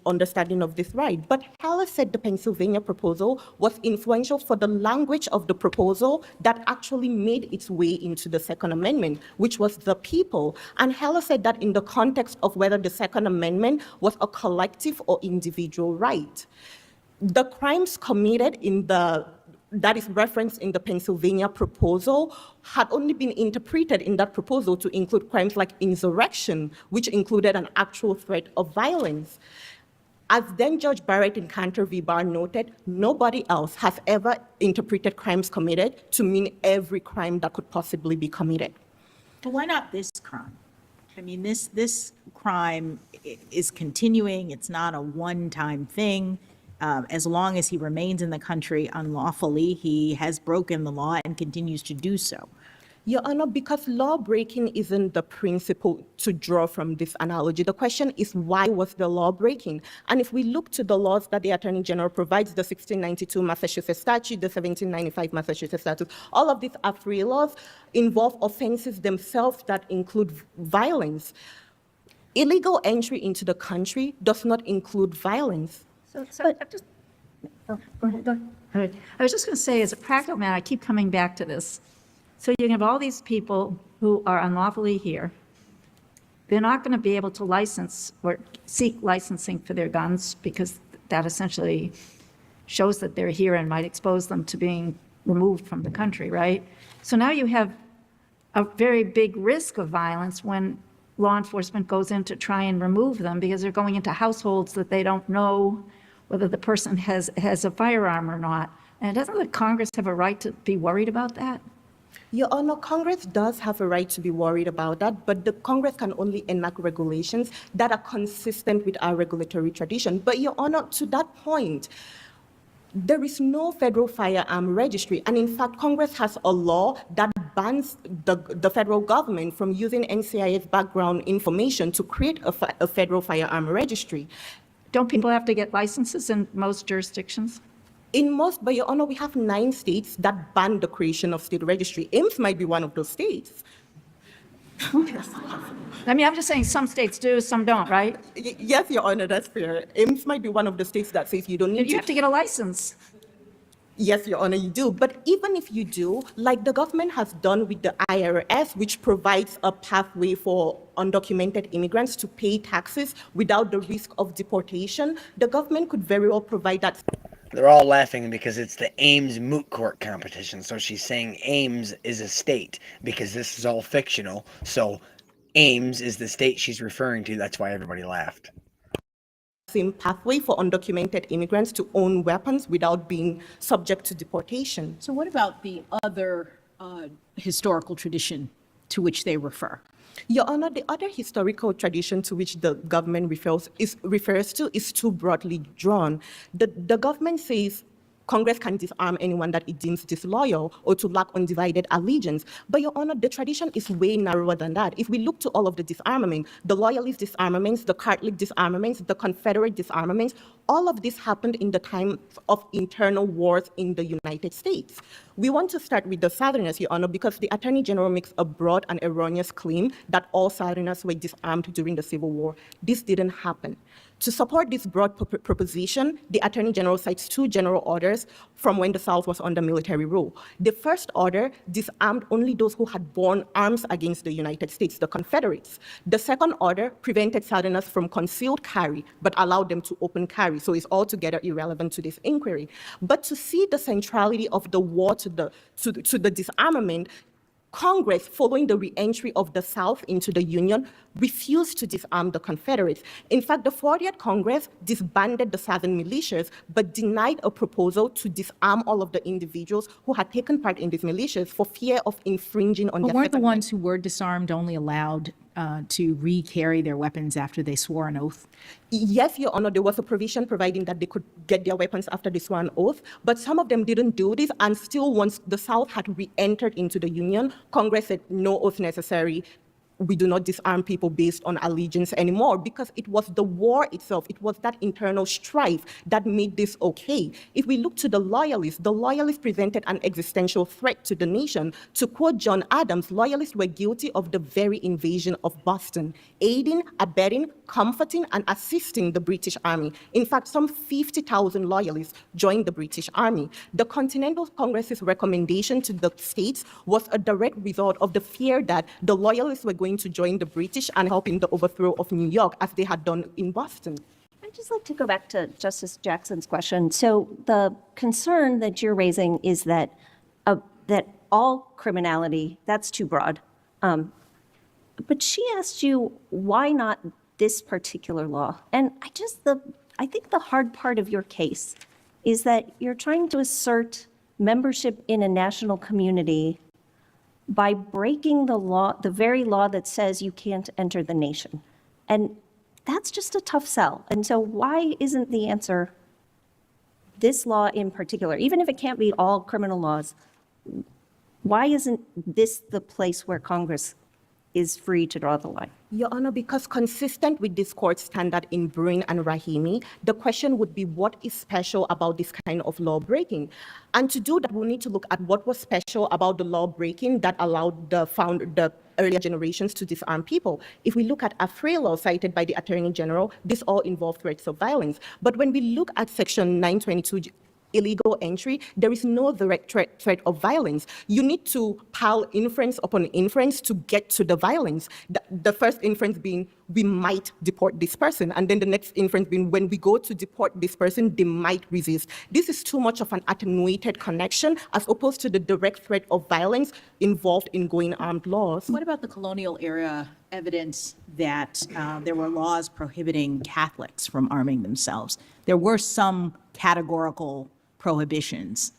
understanding of this right. But Heller said the Pennsylvania proposal was influential for the language of the proposal that actually made its way into the Second Amendment, which was the people. And Heller said that in the context of whether the Second Amendment was a collective or individual right. The crimes committed that is referenced in the Pennsylvania proposal had only been interpreted in that proposal to include crimes like insurrection, which included an actual threat of violence. As then Judge Barrett in Cantor v. Barr noted, nobody else has ever interpreted crimes committed to mean every crime that could possibly be committed. But why not this crime? I mean, this crime is continuing. It's not a one-time thing. As long as he remains in the country unlawfully, he has broken the law and continues to do so. Your Honor, because law breaking isn't the principle to draw from this analogy. The question is, why was the law breaking? And if we look to the laws that the Attorney General provides, the 1692 Massachusetts statute, the 1795 Massachusetts statute, all of these are free laws, involve offenses themselves that include violence. Illegal entry into the country does not include violence. So go ahead. I was just going to say, as a practical matter, I keep coming back to this. So you can have all these people who are unlawfully here. They're not going to be able to license or seek licensing for their guns because that essentially shows that they're here and might expose them to being removed from the country, right? So now you have a very big risk of violence when law enforcement goes in to try and remove them because they're going into households that they don't know whether the person has a firearm or not. And doesn't the Congress have a right to be worried about that? Your Honor, Congress does have a right to be worried about that, but the Congress can only enact regulations that are consistent with our regulatory tradition. But Your Honor, to that point, There is no federal firearm registry. And in fact, Congress has a law that bans the federal government from using NCIS background information to create a federal firearm registry. Don't people have to get licenses in most jurisdictions? In most, but Your Honor, we have 9 states that ban the creation of state registry. Ames might be one of those states. I mean, I'm just saying some states do, some don't, right? Yes, Your Honor, that's fair. Ames might be one of the states that says you don't need You have to get a license. Yes, Your Honor, you do. But even if you do, like the government has done with the IRS, which provides a pathway for undocumented immigrants to pay taxes without the risk of deportation, the government could very well provide that. They're all laughing because it's the Ames Moot Court competition. So she's saying Ames is a state because this is all fictional. So Ames is the state she's referring to. That's why everybody laughed. Same pathway for undocumented immigrants to own weapons without being subject to deportation. So what about the other historical tradition to which they refer? Your Honor, the other historical tradition to which the government refers to is too broadly drawn. The government says Congress can disarm anyone that it deems disloyal or to lack undivided allegiance. But Your Honor, the tradition is way narrower than that. If we look to all of the disarmament, the loyalist disarmaments, the Catholic disarmaments, the Confederate disarmaments, all of this happened in the time of internal wars in the United States. We want to start with the Southerners, Your Honor, because the Attorney General makes a broad and erroneous claim that all Southerners were disarmed during the Civil War. This didn't happen. To support this broad proposition, the Attorney General cites 2 general orders from when the South was under military rule. The first order disarmed only those who had borne arms against the United States, the Confederates. The second order prevented Southerners from concealed carry, but allowed them to open carry, so it's altogether irrelevant to this inquiry. But to see the centrality of the war to the disarmament, Congress, following the re-entry of the South into the Union, refused to disarm the Confederates. In fact, the 40th Congress disbanded the Southern militias, but denied a proposal to disarm all of the individuals who had taken part in these militias for fear of infringing on But their weren't the Second ones who were disarmed only allowed to re-carry their weapons after they swore an oath? Yes, Your Honor, there was a provision providing that they could get their weapons after they swore an oath, but some of them didn't do this, and still once the South had re-entered into the Union, Congress said no oath necessary. We do not disarm people based on allegiance anymore, because it was the war itself, it was that internal strife that made this okay. If we look to the loyalists presented an existential threat to the nation. To quote John Adams, loyalists were guilty of the very invasion of Boston, aiding, abetting, comforting, and assisting the British Army. In fact, some 50,000 loyalists joined the British Army. The Continental Congress's recommendation to the states was a direct result of the fear that the loyalists were going to join the British and help in the overthrow of New York, as they had done in Boston. I'd just like to go back to Justice Jackson's question. So the concern that you're raising is that that all criminality, that's too broad. But she asked you, why not this particular law? And I think the hard part of your case is that you're trying to assert membership in a national community by breaking the law, the very law that says you can't enter the nation. And that's just a tough sell. And so why isn't the answer this law in particular, even if it can't be all criminal laws, why isn't this the place where Congress is free to draw the line? Your Honor, because consistent with this court standard in Bruin and Rahimi, the question would be what is special about this kind of law breaking? And to do that, we'll need to look at what was special about the law breaking that allowed the earlier generations to disarm people. If we look at Afray law cited by the Attorney General, this all involved threats of violence. But when we look at Section 922, illegal entry, there is no direct threat of violence. You need to pile inference upon inference to get to the violence. The first inference being, we might deport this person. And then the next inference being, when we go to deport this person, they might resist. This is too much of an attenuated connection as opposed to the direct threat of violence involved in going armed laws. What about the colonial era evidence that there were laws prohibiting Catholics from arming themselves? There were some categorical prohibitions.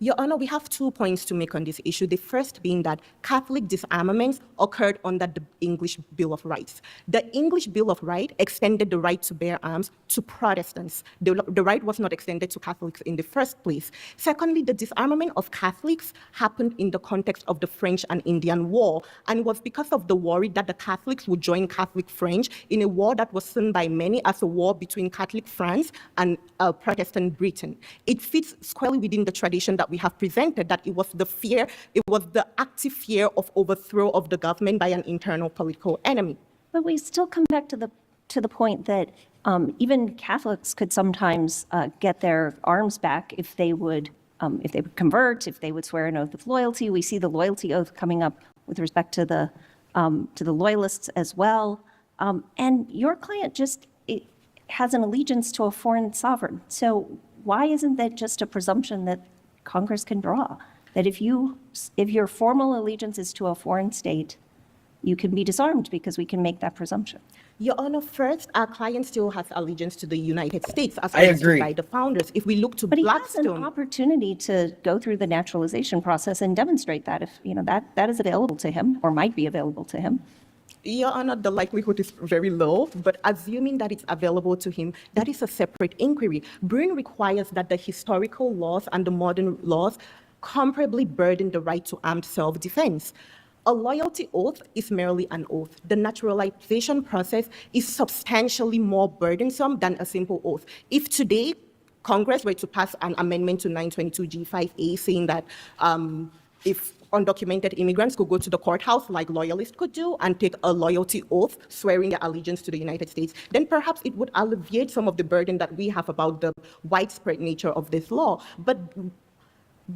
Your Honor, we have 2 points to make on this issue. The first being that Catholic disarmaments occurred under the English Bill of Rights. The English Bill of Rights extended the right to bear arms to Protestants. The right was not extended to Catholics in the first place. Secondly, the disarmament of Catholics happened in the context of the French and Indian War, and was because of the worry that the Catholics would join Catholic French in a war that was seen by many as a war between Catholic France and Protestant Britain. It fits squarely within the tradition that we have presented, that it was the active fear of overthrow of the government by an internal political enemy. But we still come back to the point that even Catholics could sometimes get their arms back if they would convert, if they would swear an oath of loyalty. We see the loyalty oath coming up with respect to the loyalists as well. And your client has an allegiance to a foreign sovereign. So why isn't that just a presumption that Congress can draw? That if your formal allegiance is to a foreign state, you can be disarmed because we can make that presumption. Your Honor, first, our client still has allegiance to the United States, as I agree. by the founders. If we look to But he has Blackstone, an opportunity to go through the naturalization process and demonstrate that, if that is available to him or might be available to him. Your Honor, the likelihood is very low, but assuming that it's available to him, that is a separate inquiry. Bruin requires that the historical laws and the modern laws comparably burden the right to armed self-defense. A loyalty oath is merely an oath. The naturalization process is substantially more burdensome than a simple oath. If today Congress were to pass an amendment to 922G5A saying that if undocumented immigrants could go to the courthouse like loyalists could do and take a loyalty oath swearing their allegiance to the United States, then perhaps it would alleviate some of the burden that we have about the widespread nature of this law. But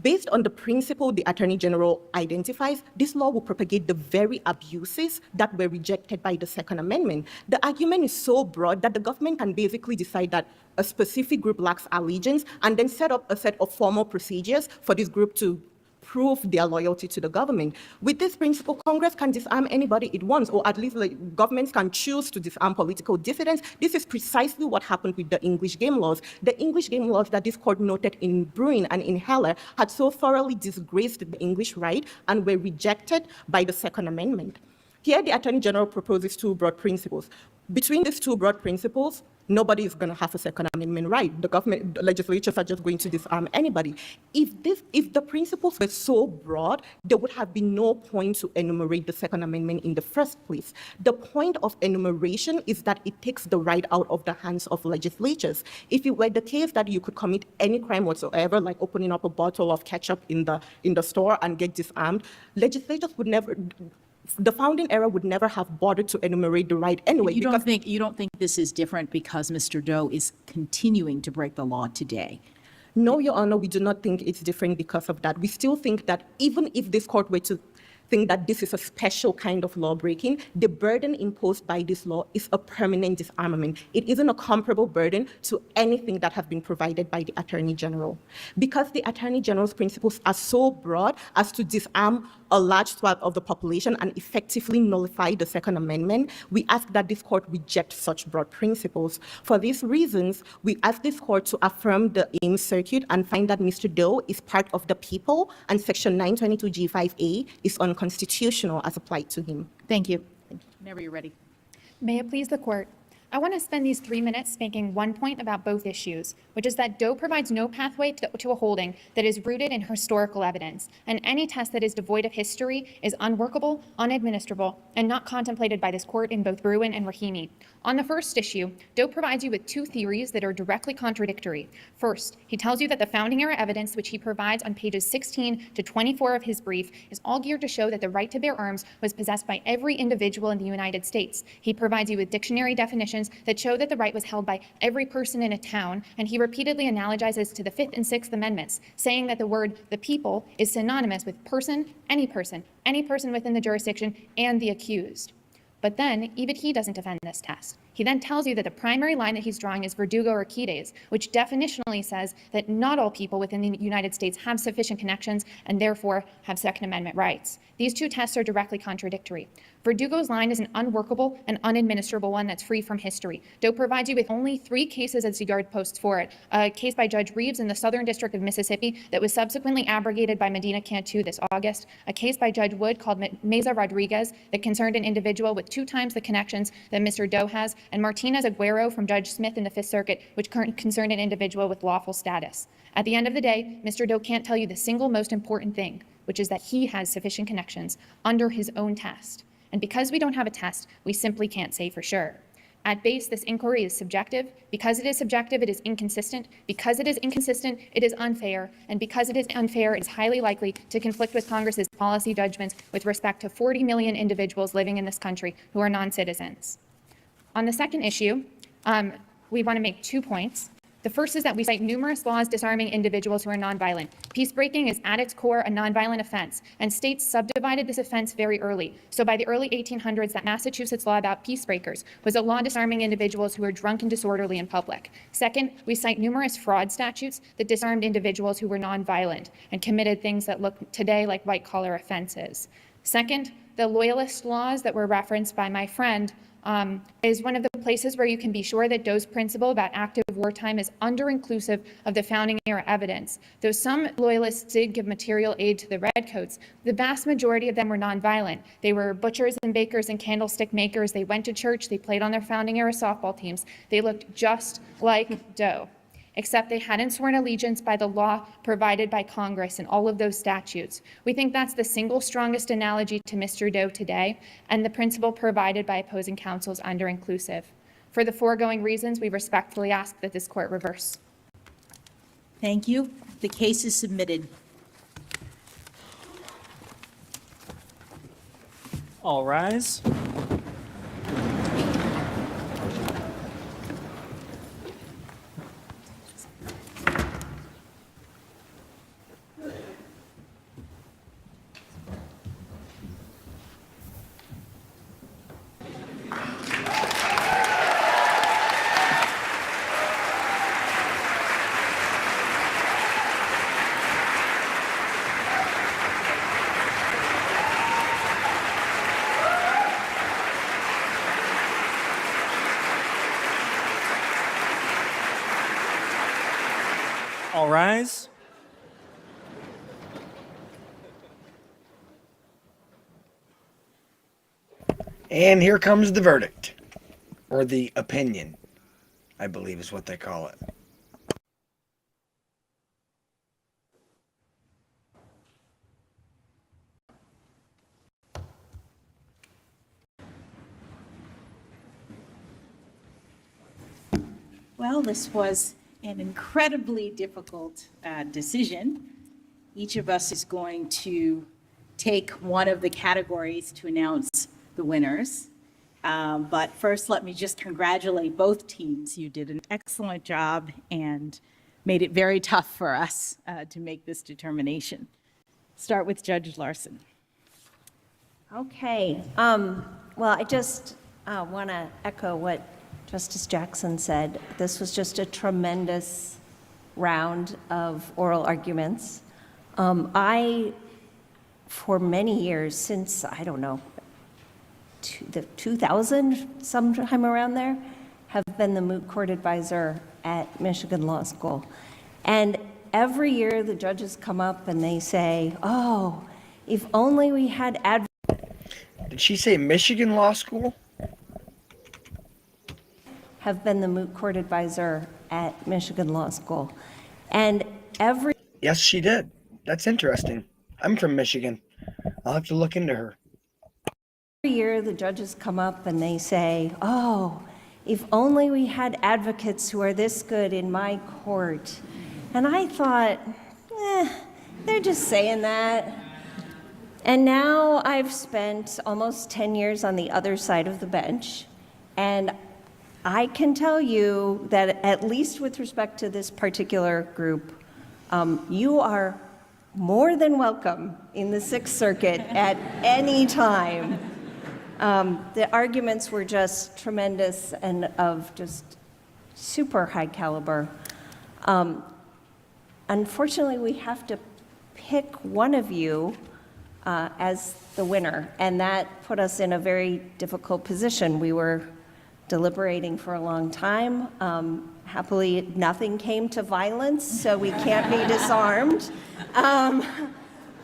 based on the principle the Attorney General identifies, this law will propagate the very abuses that were rejected by the Second Amendment. The argument is so broad that the government can basically decide that a specific group lacks allegiance and then set up a set of formal procedures for this group to prove their loyalty to the government. With this principle, Congress can disarm anybody it wants, or at least governments can choose to disarm political dissidents. This is precisely what happened with the English game laws. The English game laws that this court noted in Bruin and in Heller had so thoroughly disgraced the English right and were rejected by the Second Amendment. Here, the Attorney General proposes 2 broad principles. Between these 2 broad principles, nobody is going to have a Second Amendment right. The legislatures are just going to disarm anybody. If the principles were so broad, there would have been no point to enumerate the Second Amendment in the first place. The point of enumeration is that it takes the right out of the hands of legislatures. If it were the case that you could commit any crime whatsoever, like opening up a bottle of ketchup in the store and get disarmed, legislatures would never. The founding era would never have bothered to enumerate the right anyway. You don't think this is different because Mr. Doe is continuing to break the law today? No, Your Honor, we do not think it's different because of that. We still think that even if this court were to think that this is a special kind of law breaking, the burden imposed by this law is a permanent disarmament. It isn't a comparable burden to anything that has been provided by the Attorney General. Because the Attorney General's principles are so broad as to disarm a large swath of the population and effectively nullify the Second Amendment, we ask that this court reject such broad principles. For these reasons, we ask this court to affirm the Ames Circuit and find that Mr. Doe is part of the people and Section 922G5A is unconstitutional as applied to him. Thank you. Whenever you're ready. May it please the court. I want to spend these 3 minutes making one point about both issues, which is that Doe provides no pathway to a holding that is rooted in historical evidence, and any test that is devoid of history is unworkable, unadministrable, and not contemplated by this court in both Bruin and Rahimi. On the first issue, Doe provides you with 2 theories that are directly contradictory. First, he tells you that the founding era evidence, which he provides on pages 16 to 24 of his brief, is all geared to show that the right to bear arms was possessed by every individual in the United States. He provides you with dictionary definitions that show that the right was held by every person in a town, and he repeatedly analogizes to the 5th and 6th Amendments, saying that the word the people is synonymous with person within the jurisdiction, and the accused. But then, even he doesn't defend this test. He then tells you that the primary line that he's drawing is Verdugo or Quides, which definitionally says that not all people within the United States have sufficient connections and therefore have Second Amendment rights. These two tests are directly contradictory. Verdugo's line is an unworkable and unadministrable one that's free from history. Doe provides you with only 3 cases as the yard posts for it. A case by Judge Reeves in the Southern District of Mississippi that was subsequently abrogated by Medina Cantu this August. A case by Judge Wood called Meza Rodriguez that concerned an individual with 2 times the connections that Mr. Doe has, and Martinez Aguero from Judge Smith in the Fifth Circuit, which concerned an individual with lawful status. At the end of the day, Mr. Doe can't tell you the single most important thing, which is that he has sufficient connections under his own test. And because we don't have a test, we simply can't say for sure. At base, this inquiry is subjective. Because it is subjective, it is inconsistent. Because it is inconsistent, it is unfair. And because it is unfair, it is highly likely to conflict with Congress's policy judgments with respect to 40 million individuals living in this country who are non-citizens. On the second issue, we want to make 2 points. The first is that we cite numerous laws disarming individuals who are nonviolent. Peacebreaking is at its core a nonviolent offense, and states subdivided this offense very early. So by the early 1800s, that Massachusetts law about peacebreakers was a law disarming individuals who were drunk and disorderly in public. Second, we cite numerous fraud statutes that disarmed individuals who were nonviolent and committed things that look today like white-collar offenses. Second, the Loyalist laws that were referenced by my friend is one of the places where you can be sure that Doe's principle about active wartime is under-inclusive of the founding era evidence. Though some Loyalists did give material aid to the Redcoats, the vast majority of them were nonviolent. They were butchers and bakers and candlestick makers. They went to church. They played on their founding era softball teams. They looked just like Doe, except they hadn't sworn allegiance by the law provided by Congress in all of those statutes. We think that's the single strongest analogy to Mr. Doe today, and the principle provided by opposing counsel is under-inclusive. For the foregoing reasons, we respectfully ask that this court reverse. Thank you. The case is submitted. All rise. All rise. And here comes the verdict, or the opinion, I believe is what they call it. Well, this was an incredibly difficult decision. Each of us is going to take one of the categories to announce the winners. But first, let me just congratulate both teams. You did an excellent job and made it very tough for us to make this determination. Start with Judge Larsen. Okay. Well, I just want to echo what Justice Jackson said. This was just a tremendous round of oral arguments. I, for many years, since, I don't know, the 2000, sometime around there, have been the moot court advisor at Michigan Law School. And every year the judges come up and they say, oh, if only we had Did she say Michigan Law School? have been the moot court advisor at Michigan Law School. And every Yes, she did. That's interesting. I'm from Michigan. I'll have to look into her. year the judges come up and they say, oh, if only we had advocates who are this good in my court. And I thought, they're just saying that. And now I've spent almost 10 years on the other side of the bench, and I can tell you that at least with respect to this particular group, you are more than welcome in the Sixth Circuit at any time. The arguments were just tremendous and of just super high caliber. Unfortunately, we have to pick one of you as the winner, and that put us in a very difficult position. We were deliberating for a long time. Happily, nothing came to violence, so we can't be disarmed.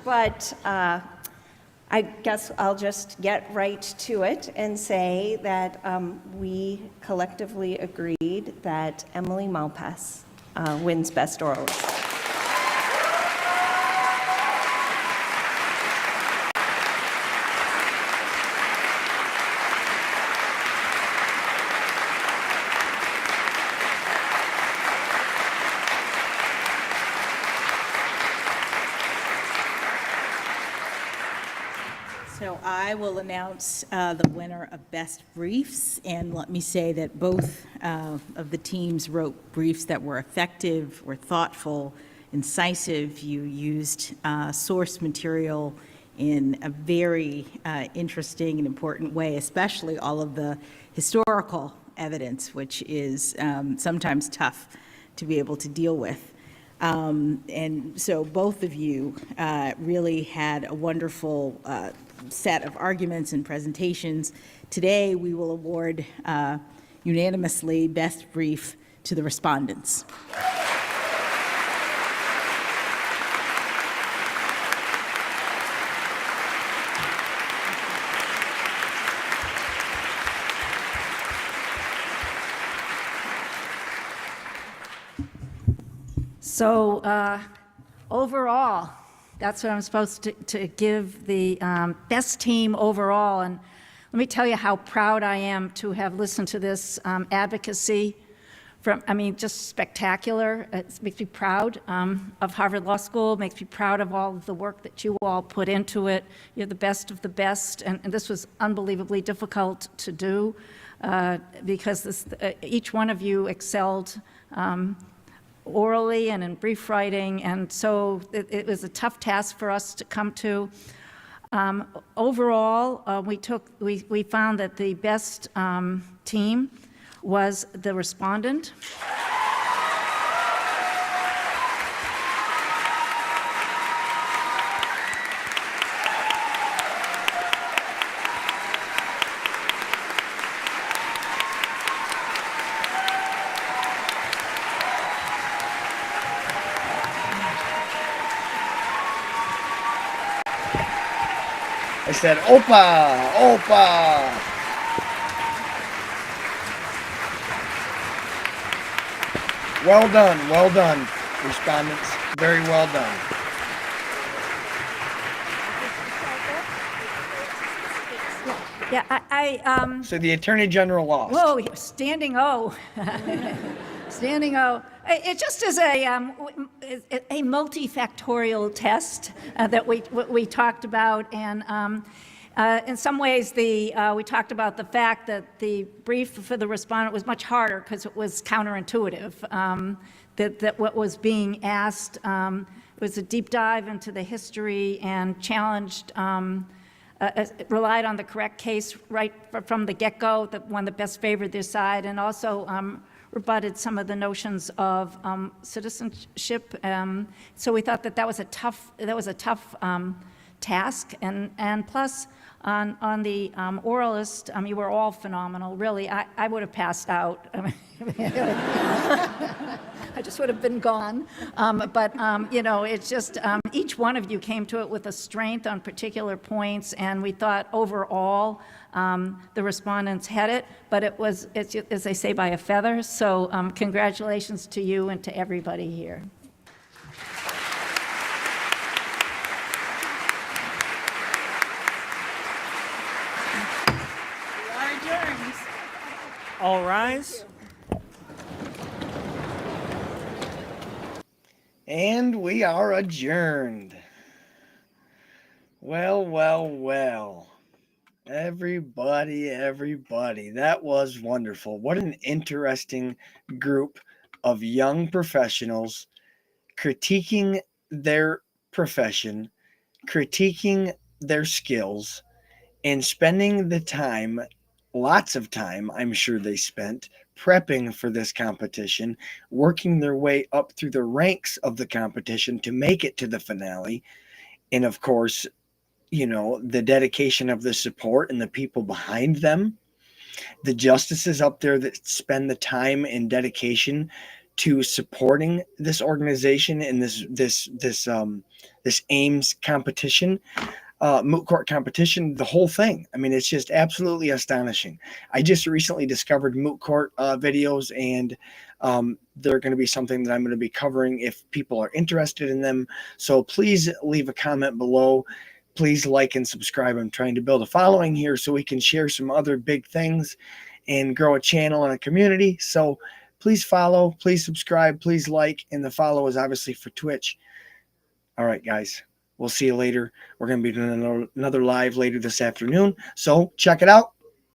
But I guess I'll just get right to it and say that we collectively agreed that Emily Malpass wins Best Oralist. So I will announce the winner of Best Briefs, and let me say that both of the teams wrote briefs that were effective, were thoughtful, incisive. You used source material in a very interesting and important way, especially all of the historical evidence, which is sometimes tough to be able to deal with. And so both of you really had a wonderful set of arguments and presentations. Today, we will award unanimously Best Brief to the respondents. So overall, that's what I'm supposed to give the best team overall. And let me tell you how proud I am to have listened to this advocacy from, just spectacular. It makes me proud of Harvard Law School, makes me proud of all of the work that you all put into it. You're the best of the best, and this was unbelievably difficult to do because each one of you excelled orally and in brief writing, and so it was a tough task for us to come to. Overall, we found that the best team was the respondent. I said, Opa, Opa. Well done, respondents. Very well done. Yeah, So the Attorney General lost. whoa, standing O. Standing O. It just is a multifactorial test that we talked about, and in some ways we talked about the fact that the brief for the respondent was much harder because it was counterintuitive. That what was being asked was a deep dive into the history and challenged. Relied on the correct case right from the get-go, the one that best favored their side, and also rebutted some of the notions of citizenship. So we thought that was a tough task, and plus on the oralist, you were all phenomenal. Really, I would have passed out. I just would have been gone. But it's just each one of you came to it with a strength on particular points, and we thought overall the respondents had it, but it's as they say, by a feather. So congratulations to you and to everybody here. We are adjourned. All rise. And we are adjourned. Well. Everybody. That was wonderful. What an interesting group of young professionals critiquing their profession, critiquing their skills, and spending the time, lots of time, I'm sure they spent prepping for this competition, working their way up through the ranks of the competition to make it to the finale. And of course, you know, the dedication of the support and the people behind them, the justices up there that spend the time and dedication to supporting this organization and this Ames competition, moot court competition, the whole thing. I mean, it's just absolutely astonishing. I just recently discovered moot court videos, and they're going to be something that I'm going to be covering if people are interested in them. So please leave a comment below. Please like and subscribe. I'm trying to build a following here so we can share some other big things and grow a channel and a community. So please follow, please subscribe, please like, and the follow is obviously for Twitch. All right, guys, we'll see you later. We're going to be doing another live later this afternoon. So check it out.